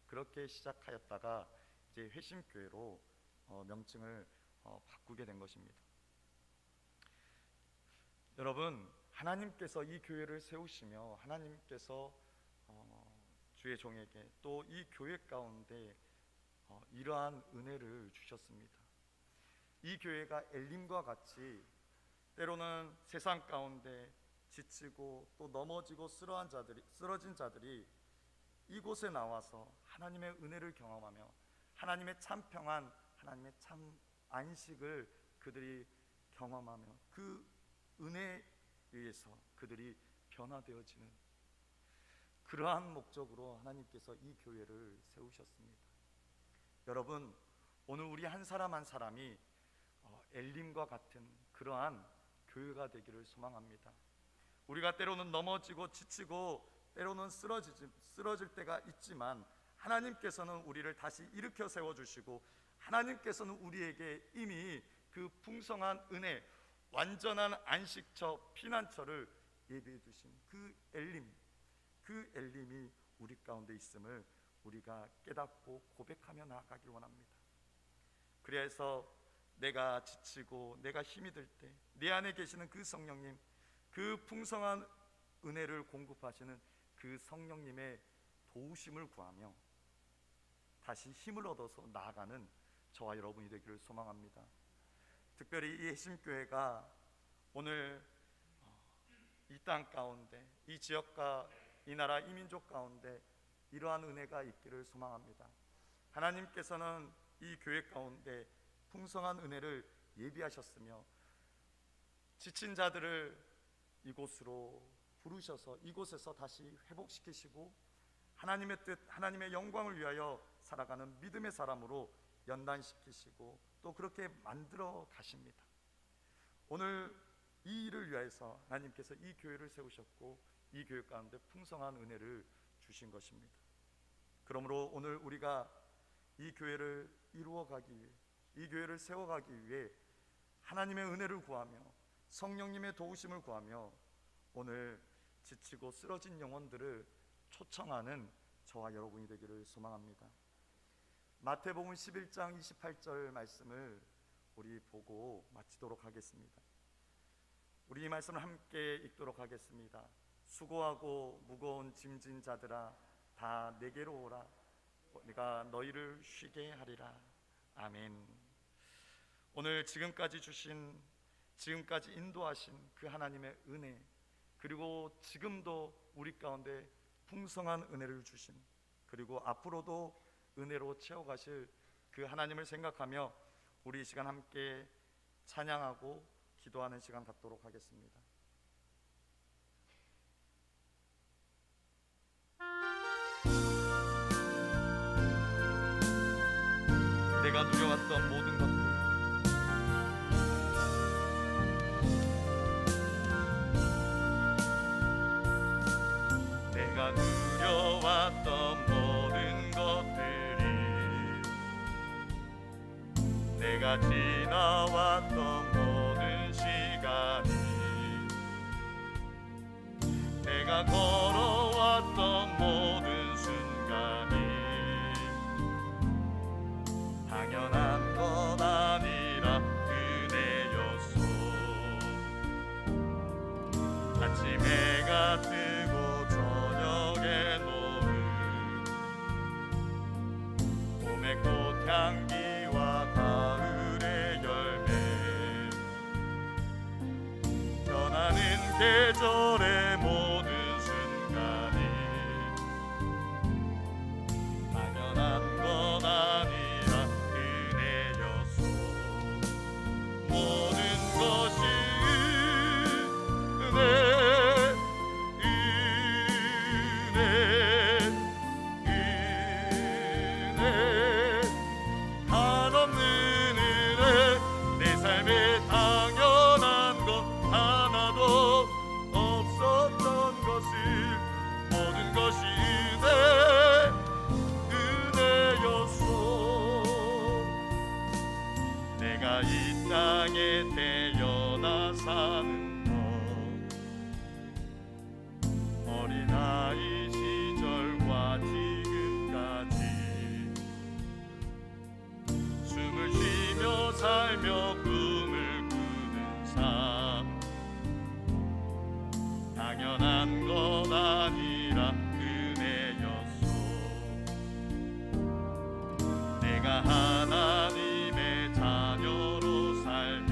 그렇게 시작하였다가 이제 회심교회로 명칭을 바꾸게 된 것입니다. 여러분, 하나님께서 이 교회를 세우시며 하나님께서 주의 종에게 또 이 교회 가운데 이러한 은혜를 주셨습니다. 이 교회가 엘림과 같이 때로는 세상 가운데 지치고 또 넘어지고 쓰러진 자들이 이곳에 나와서 하나님의 은혜를 경험하며 하나님의 참 평안, 하나님의 참 안식을 그들이 경험하며 그 은혜에 의해서 그들이 변화되어지는 그러한 목적으로 하나님께서 이 교회를 세우셨습니다. 여러분, 오늘 우리 한 사람 한 사람이 엘림과 같은 그러한 교회가 되기를 소망합니다. 우리가 때로는 넘어지고 지치고 때로는 쓰러질 때가 있지만 하나님께서는 우리를 다시 일으켜 세워주시고 하나님께서는 우리에게 이미 그 풍성한 은혜, 완전한 안식처, 피난처를 예비해 주신 그 엘림이 우리 가운데 있음을 우리가 깨닫고 고백하며 나아가길 원합니다. 그래서 내가 지치고 내가 힘이 들 때 내 안에 계시는 그 성령님, 그 풍성한 은혜를 공급하시는 그 성령님의 도우심을 구하며 다시 힘을 얻어서 나아가는 저와 여러분이 되기를 소망합니다. 특별히 이 해심교회가 오늘 이 땅 가운데, 이 지역과 이 나라, 이 민족 가운데 이러한 은혜가 있기를 소망합니다. 하나님께서는 이 교회 가운데 풍성한 은혜를 예비하셨으며 지친 자들을 이곳으로 부르셔서 이곳에서 다시 회복시키시고 하나님의 뜻, 하나님의 영광을 위하여 살아가는 믿음의 사람으로 연단시키시고 또 그렇게 만들어 가십니다. 오늘 이 일을 위해서 하나님께서 이 교회를 세우셨고 이 교회 가운데 풍성한 은혜를 주신 것입니다. 그러므로 오늘 우리가 이 교회를 이루어가기 위해, 이 교회를 세워가기 위해 하나님의 은혜를 구하며 성령님의 도우심을 구하며 오늘 지치고 쓰러진 영혼들을 초청하는 저와 여러분이 되기를 소망합니다. 마태복음 11장 28절 말씀을 우리 보고 마치도록 하겠습니다. 우리 이 말씀을 함께 읽도록 하겠습니다. 수고하고 무거운 짐진 자들아 다 내게로 오라. 내가 너희를 쉬게 하리라. 아멘. 오늘 지금까지 인도하신 그 하나님의 은혜, 그리고 지금도 우리 가운데 풍성한 은혜를 주신, 그리고 앞으로도 은혜로 채워가실 그 하나님을 생각하며 우리 이 시간 함께 찬양하고 기도하는 시간 갖도록 하겠습니다. 내가 누려왔던 모든 것들, 내가 누려왔던 모든 것들이, 내가 지나왔던 모든 시간이, 내가 걸어왔던 모든 순간이 당연한 건 아니라 은혜였소. 아침에 해가 뜨고 저녁에 노을, 봄의 꽃향기와 가을의 열매, 변하는 계절의 모든 순간이 당연한 건 아니라 은혜였소. 모든 것이 은혜, 은혜, 한없는 은혜. 내 삶에 당연한 것 하나도 없었던 것을, 모든 것이 은혜였소. 내가 이 땅에 태어나 사는 것, 어린아이 시절과 지금까지 숨을 쉬며 살며 꿈을 꾸는 삶, 당연한 건 아니라 은혜였소. 내가 하나님의 자녀로 살며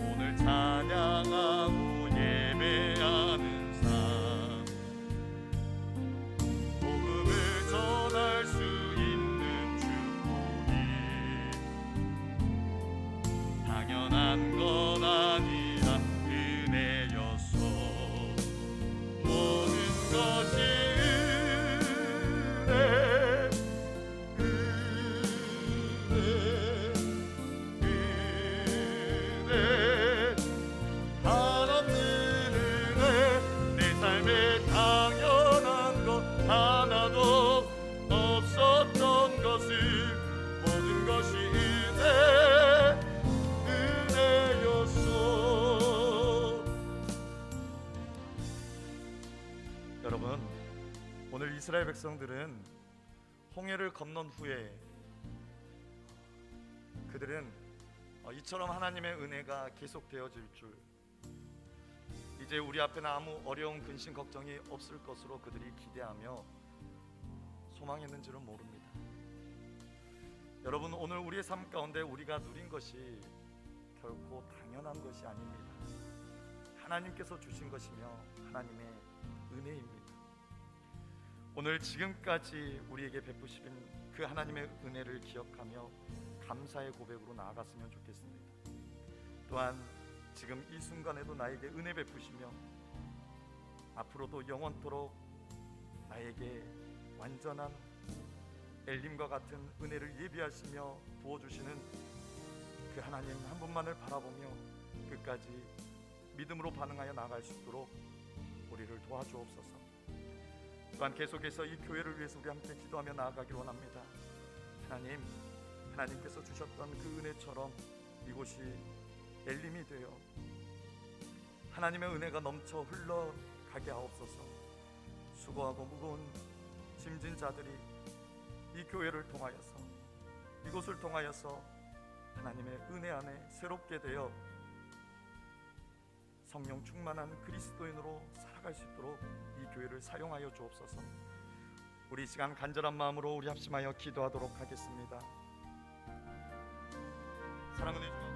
오늘 찬양하고 예배하는 삶, 복음을 전할 수 있는 축복이 당연한 건 아니라 은혜였소. 모든 것이 은혜, 은혜, 한없는 은혜. 내 삶에 당연한 것 하나도 없었던 것을, 모든 것이 은혜였소. 여러분, 오늘 이스라엘 백성들은 홍해를 건넌 후에 그들은 이처럼 하나님의 은혜가 계속되어질 줄, 이제 우리 앞에는 아무 어려운 근심 걱정이 없을 것으로 그들이 기대하며 소망했는지는 모릅니다. 여러분, 오늘 우리의 삶 가운데 우리가 누린 것이 결코 당연한 것이 아닙니다. 하나님께서 주신 것이며 하나님의 은혜입니다. 오늘 지금까지 우리에게 베푸신 그 하나님의 은혜를 기억하며 감사의 고백으로 나아갔으면 좋겠습니다. 또한 지금 이 순간에도 나에게 은혜 베푸시며 앞으로도 영원토록 나에게 완전한 엘림과 같은 은혜를 예비하시며 부어주시는 그 하나님 한 분만을 바라보며 끝까지 믿음으로 반응하여 나아갈 수 있도록 우리를 도와주옵소서. 또한 계속해서 이 교회를 위해서 우리 함께 기도하며 나아가기를 원합니다. 하나님, 하나님께서 주셨던 그 은혜처럼 이곳이 엘림이 되어 하나님의 은혜가 넘쳐 흘러가게 하옵소서. 수고하고 무거운 짐진 자들이 이 교회를 통하여서, 이곳을 통하여서 하나님의 은혜 안에 새롭게 되어 성령 충만한 그리스도인으로 살아갈 수 있도록 이 교회를 사용하여 주옵소서. 우리 시간 간절한 마음으로 우리 합심하여 기도하도록 하겠습니다. 사랑하는 주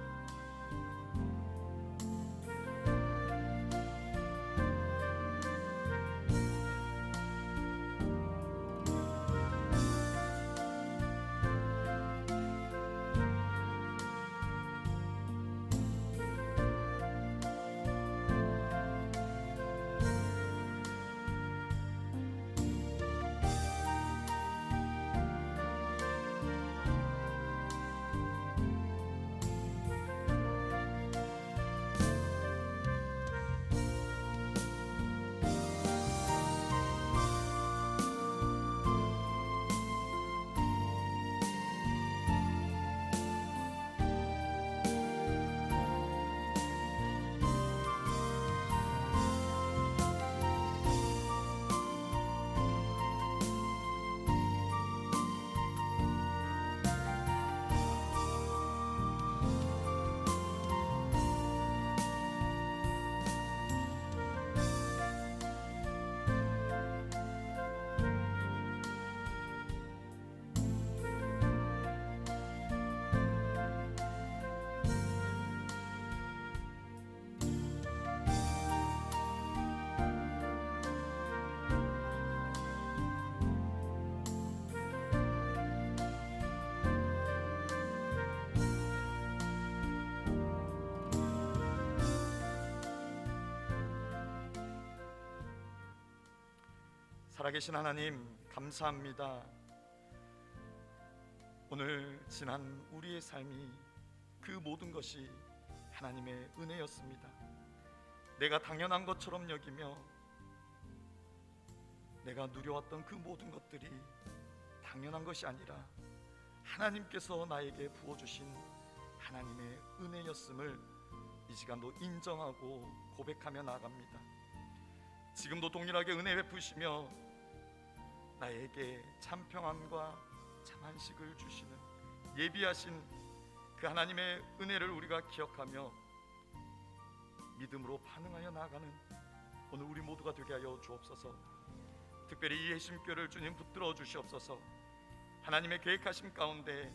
살아계신 하나님, 감사합니다. 오늘 지난 우리의 삶이 그 모든 것이 하나님의 은혜였습니다. 내가 당연한 것처럼 여기며 내가 누려왔던 그 모든 것들이 당연한 것이 아니라 하나님께서 나에게 부어주신 하나님의 은혜였음을 이 시간도 인정하고 고백하며 나아갑니다. 지금도 동일하게 은혜 베푸시며 나에게 참 평안과 참 안식을 주시는 예비하신 그 하나님의 은혜를 우리가 기억하며 믿음으로 반응하여 나아가는 오늘 우리 모두가 되게 하여 주옵소서. 특별히 이 예심교를 주님 붙들어 주시옵소서. 하나님의 계획하심 가운데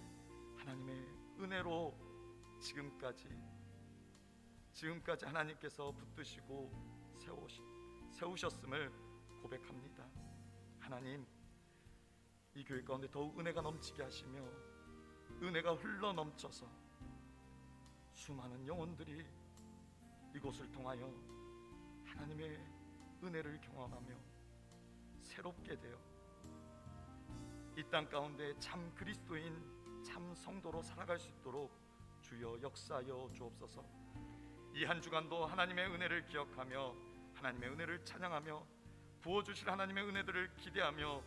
하나님의 은혜로 지금까지 하나님께서 붙드시고 세우셨음을 고백합니다. 하나님, 이 교회 가운데 더욱 은혜가 넘치게 하시며 은혜가 흘러 넘쳐서 수많은 영혼들이 이곳을 통하여 하나님의 은혜를 경험하며 새롭게 되어 이 땅 가운데 참 그리스도인, 참 성도로 살아갈 수 있도록 주여 역사하여 주옵소서. 이 한 주간도 하나님의 은혜를 기억하며 하나님의 은혜를 찬양하며 부어주실 하나님의 은혜들을 기대하며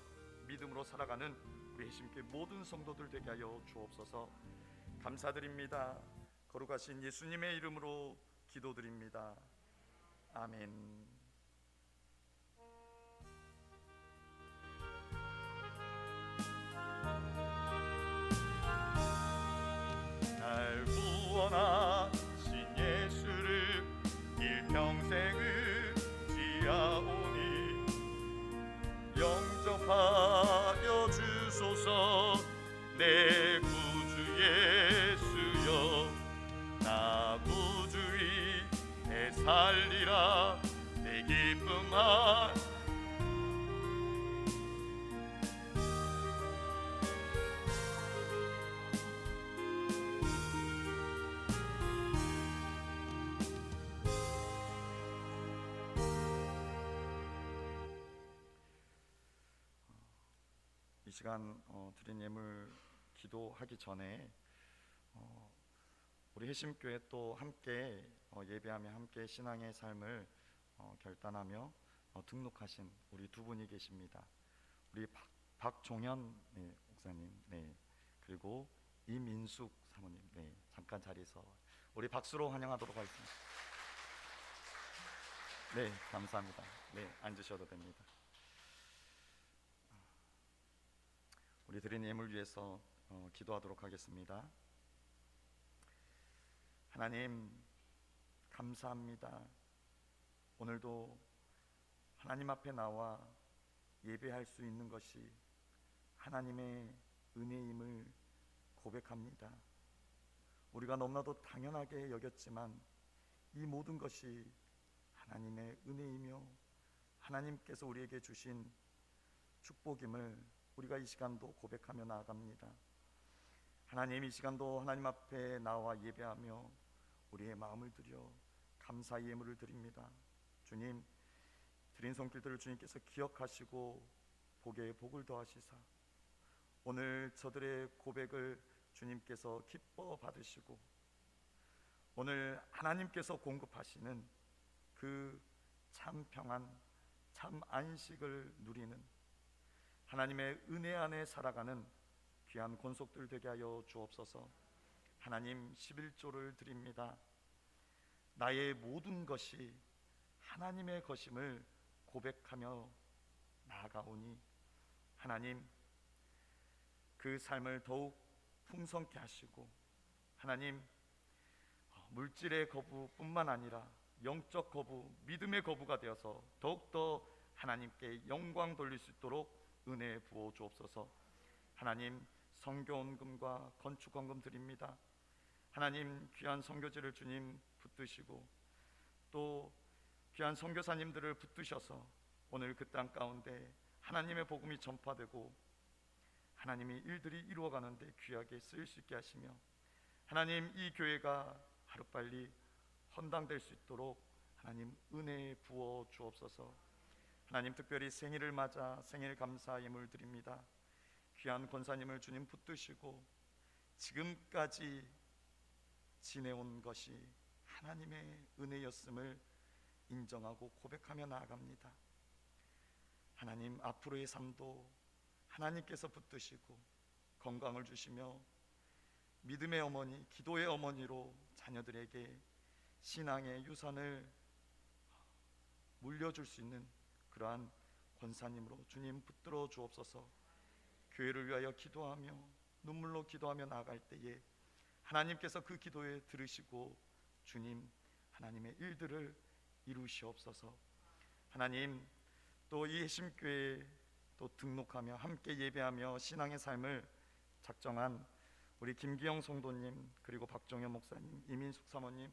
믿음으로 살아가는 우리 해심교회 모든 성도들 되게 하여 주옵소서. 감사드립니다. 거룩하신 예수님의 이름으로 기도드립니다. 아멘. 살리라 내 기쁨아. 이 시간 드린 예물 기도하기 전에 우리 해심교회 또 함께 예배하며 함께 신앙의 삶을 결단하며 등록하신 우리 두 분이 계십니다. 우리 박종현 목사님, 그리고 이민숙 사모님, 잠깐 자리에서 우리 박수로 환영하도록 하겠습니다. 네, 감사합니다. 앉으셔도 됩니다. 우리 드린 예물 위해서 기도하도록 하겠습니다. 하나님, 감사합니다. 오늘도 하나님 앞에 나와 예배할 수 있는 것이 하나님의 은혜임을 고백합니다. 우리가 너무나도 당연하게 여겼지만 이 모든 것이 하나님의 은혜이며 하나님께서 우리에게 주신 축복임을 우리가 이 시간도 고백하며 나아갑니다. 하나님, 이 시간도 하나님 앞에 나와 예배하며 우리의 마음을 들여 감사의 예물을 드립니다. 주님, 드린 손길들을 주님께서 기억하시고 복에 복을 더하시사 오늘 저들의 고백을 주님께서 기뻐 받으시고 오늘 하나님께서 공급하시는 그 참 평안, 참 안식을 누리는 하나님의 은혜 안에 살아가는 귀한 권속들 되게 하여 주옵소서. 하나님, 11조를 드립니다. 나의 모든 것이 하나님의 것임을 고백하며 나아가오니 하나님, 그 삶을 더욱 풍성케 하시고 하나님, 물질의 거부뿐만 아니라 영적 거부, 믿음의 거부가 되어서 더욱더 하나님께 영광 돌릴 수 있도록 은혜 부어 주옵소서. 하나님, 선교원금과 건축원금 드립니다. 하나님, 귀한 선교지를 주님 붙드시고 또 귀한 선교사님들을 붙드셔서 오늘 그 땅 가운데 하나님의 복음이 전파되고 하나님이 일들이 이루어가는데 귀하게 쓰일 수 있게 하시며 하나님, 이 교회가 하루빨리 헌당될 수 있도록 하나님 은혜 부어 주옵소서. 하나님, 특별히 생일을 맞아 생일 감사 예물 드립니다. 귀한 권사님을 주님 붙드시고 지금까지 지내온 것이 하나님의 은혜였음을 인정하고 고백하며 나아갑니다. 하나님, 앞으로의 삶도 하나님께서 붙드시고 건강을 주시며 믿음의 어머니, 기도의 어머니로 자녀들에게 신앙의 유산을 물려줄 수 있는 그러한 권사님으로 주님 붙들어 주옵소서. 교회를 위하여 기도하며 눈물로 기도하며 나아갈 때에 하나님께서 그 기도에 들으시고 주님, 하나님의 일들을 이루시옵소서. 하나님, 또 이 해심교회에 또 등록하며 함께 예배하며 신앙의 삶을 작정한 우리 김기영 성도님, 그리고 박종현 목사님, 이민숙 사모님,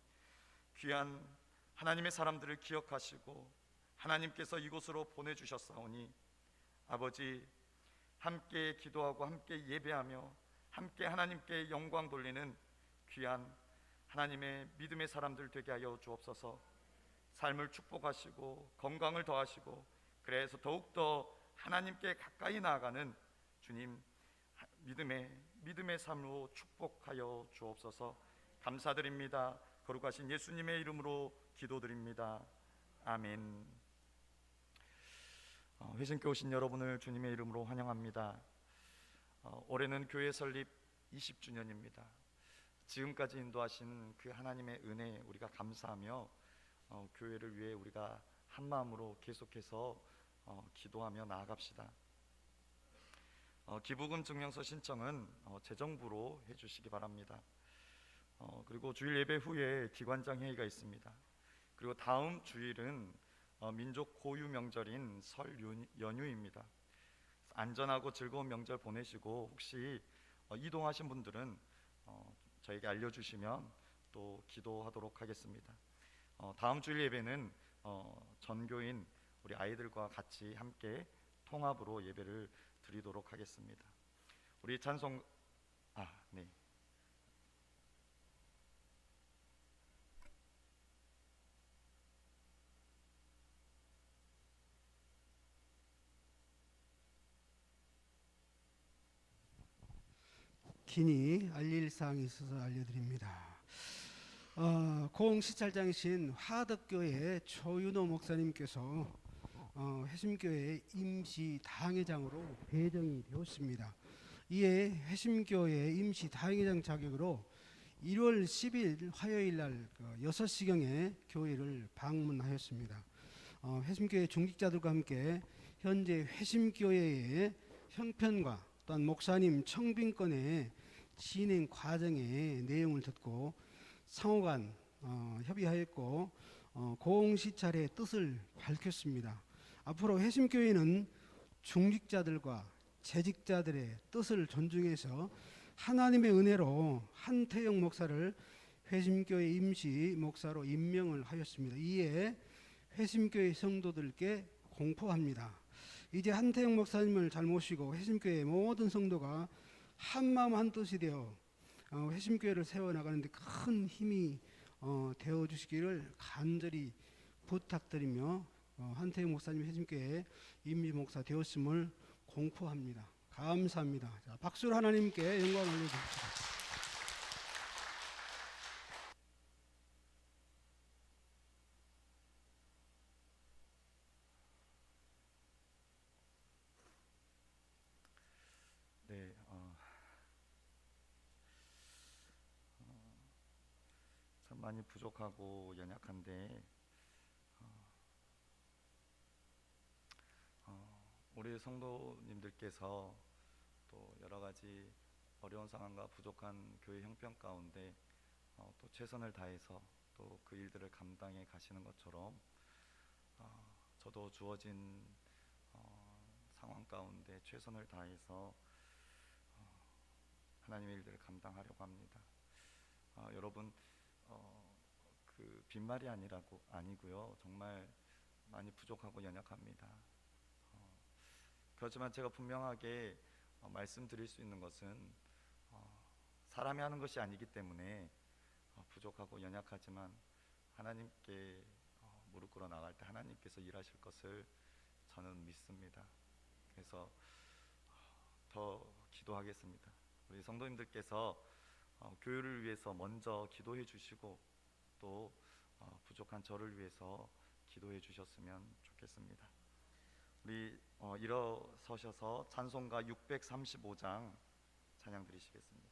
귀한 하나님의 사람들을 기억하시고 하나님께서 이곳으로 보내주셨사오니 아버지, 함께 기도하고 함께 예배하며 함께 하나님께 영광 돌리는 귀한 하나님의 믿음의 사람들 되게 하여 주옵소서. 삶을 축복하시고 건강을 더하시고 그래서 더욱더 하나님께 가까이 나아가는 주님 믿음의 삶으로 축복하여 주옵소서. 감사드립니다. 거룩하신 예수님의 이름으로 기도드립니다. 아멘. 회심교 오신 여러분을 주님의 이름으로 환영합니다. 올해는 교회 설립 20주년입니다. 지금까지 인도하신 그 하나님의 은혜 우리가 감사하며 교회를 위해 우리가 한 마음으로 계속해서 기도하며 나아갑시다. 기부금 증명서 신청은 재정부로 해주시기 바랍니다. 그리고 주일 예배 후에 기관장 회의가 있습니다. 그리고 다음 주일은 민족 고유 명절인 설 연휴입니다. 안전하고 즐거운 명절 보내시고 혹시 이동하신 분들은 저에게 알려주시면 또 기도하도록 하겠습니다. 다음 주일 예배는 전교인 우리 아이들과 같이 함께 통합으로 예배를 드리도록 하겠습니다. 우리 찬송 네. 긴히 알릴 사항이 있어서 알려드립니다. 공시찰장이신 화덕교회 조윤호 목사님께서 회심교회 임시 당회장으로 배정이 되었습니다. 이에 회심교회 임시 당회장 자격으로 1월 10일 화요일 날 6시경에 교회를 방문하였습니다. 회심교회 중직자들과 함께 현재 회심교회의 형편과 또한 목사님 청빙권의 진행 과정의 내용을 듣고 상호간 협의하였고 공시찰의 뜻을 밝혔습니다. 앞으로 회심교회는 중직자들과 재직자들의 뜻을 존중해서 하나님의 은혜로 한태영 목사를 회심교회 임시 목사로 임명을 하였습니다. 이에 회심교회 성도들께 공포합니다. 이제 한태영 목사님을 잘 모시고 회심교회 모든 성도가 한마음 한뜻이 되어 회심교회를 세워나가는 데 큰 힘이 되어주시기를 간절히 부탁드리며 한태영 목사님 회심교회 임시 목사 되었음을 공포합니다. 감사합니다. 자, 박수로 하나님께 영광을 올려주십시오. 네, 참 많이 부족하고 연약한데 우리 성도님들께서 또 여러 가지 어려운 상황과 부족한 교회 형편 가운데 또 최선을 다해서 또 그 일들을 감당해 가시는 것처럼 저도 주어진 상황 가운데 최선을 다해서 하나님의 일들을 감당하려고 합니다. 여러분 그 빈말이 아니고요. 정말 많이 부족하고 연약합니다. 그렇지만 제가 분명하게 말씀드릴 수 있는 것은 사람이 하는 것이 아니기 때문에 부족하고 연약하지만 하나님께 무릎 꿇어 나갈 때 하나님께서 일하실 것을 저는 믿습니다. 그래서 더 기도하겠습니다. 우리 성도님들께서 교회를 위해서 먼저 기도해 주시고 또 부족한 저를 위해서 기도해 주셨으면 좋겠습니다. 우리 일어서셔서 찬송가 635장 찬양 드리시겠습니다.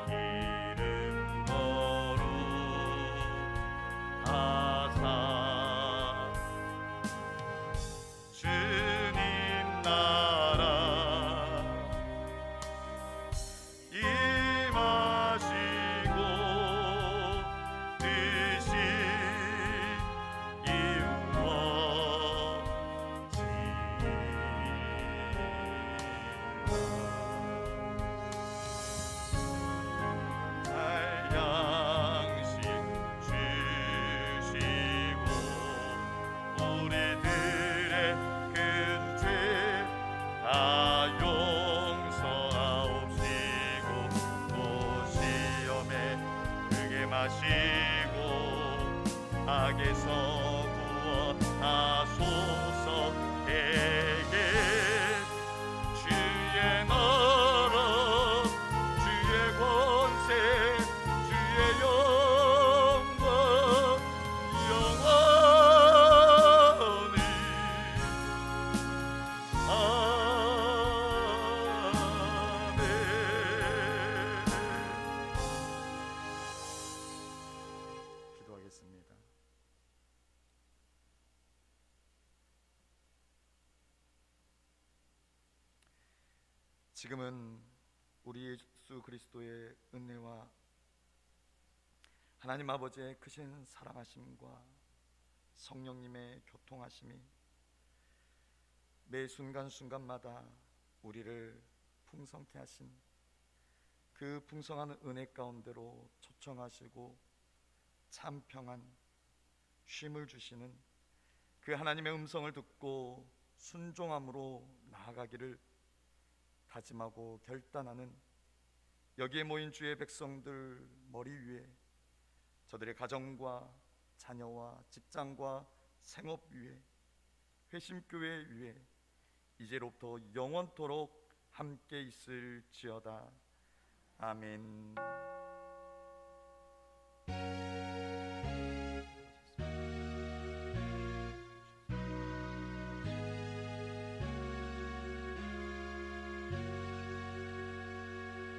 이름 지금은 우리 예수 그리스도의 은혜와 하나님 아버지의 크신 사랑하심과 성령님의 교통하심이 매 순간순간마다 우리를 풍성케 하신 그 풍성한 은혜 가운데로 초청하시고 참 평안 쉼을 주시는 그 하나님의 음성을 듣고 순종함으로 나아가기를 다짐하고 결단하는 여기에 모인 주의 백성들 머리 위에, 저들의 가정과 자녀와 직장과 생업 위에, 회심교회 위에 이제로부터 영원토록 함께 있을지어다. 아멘.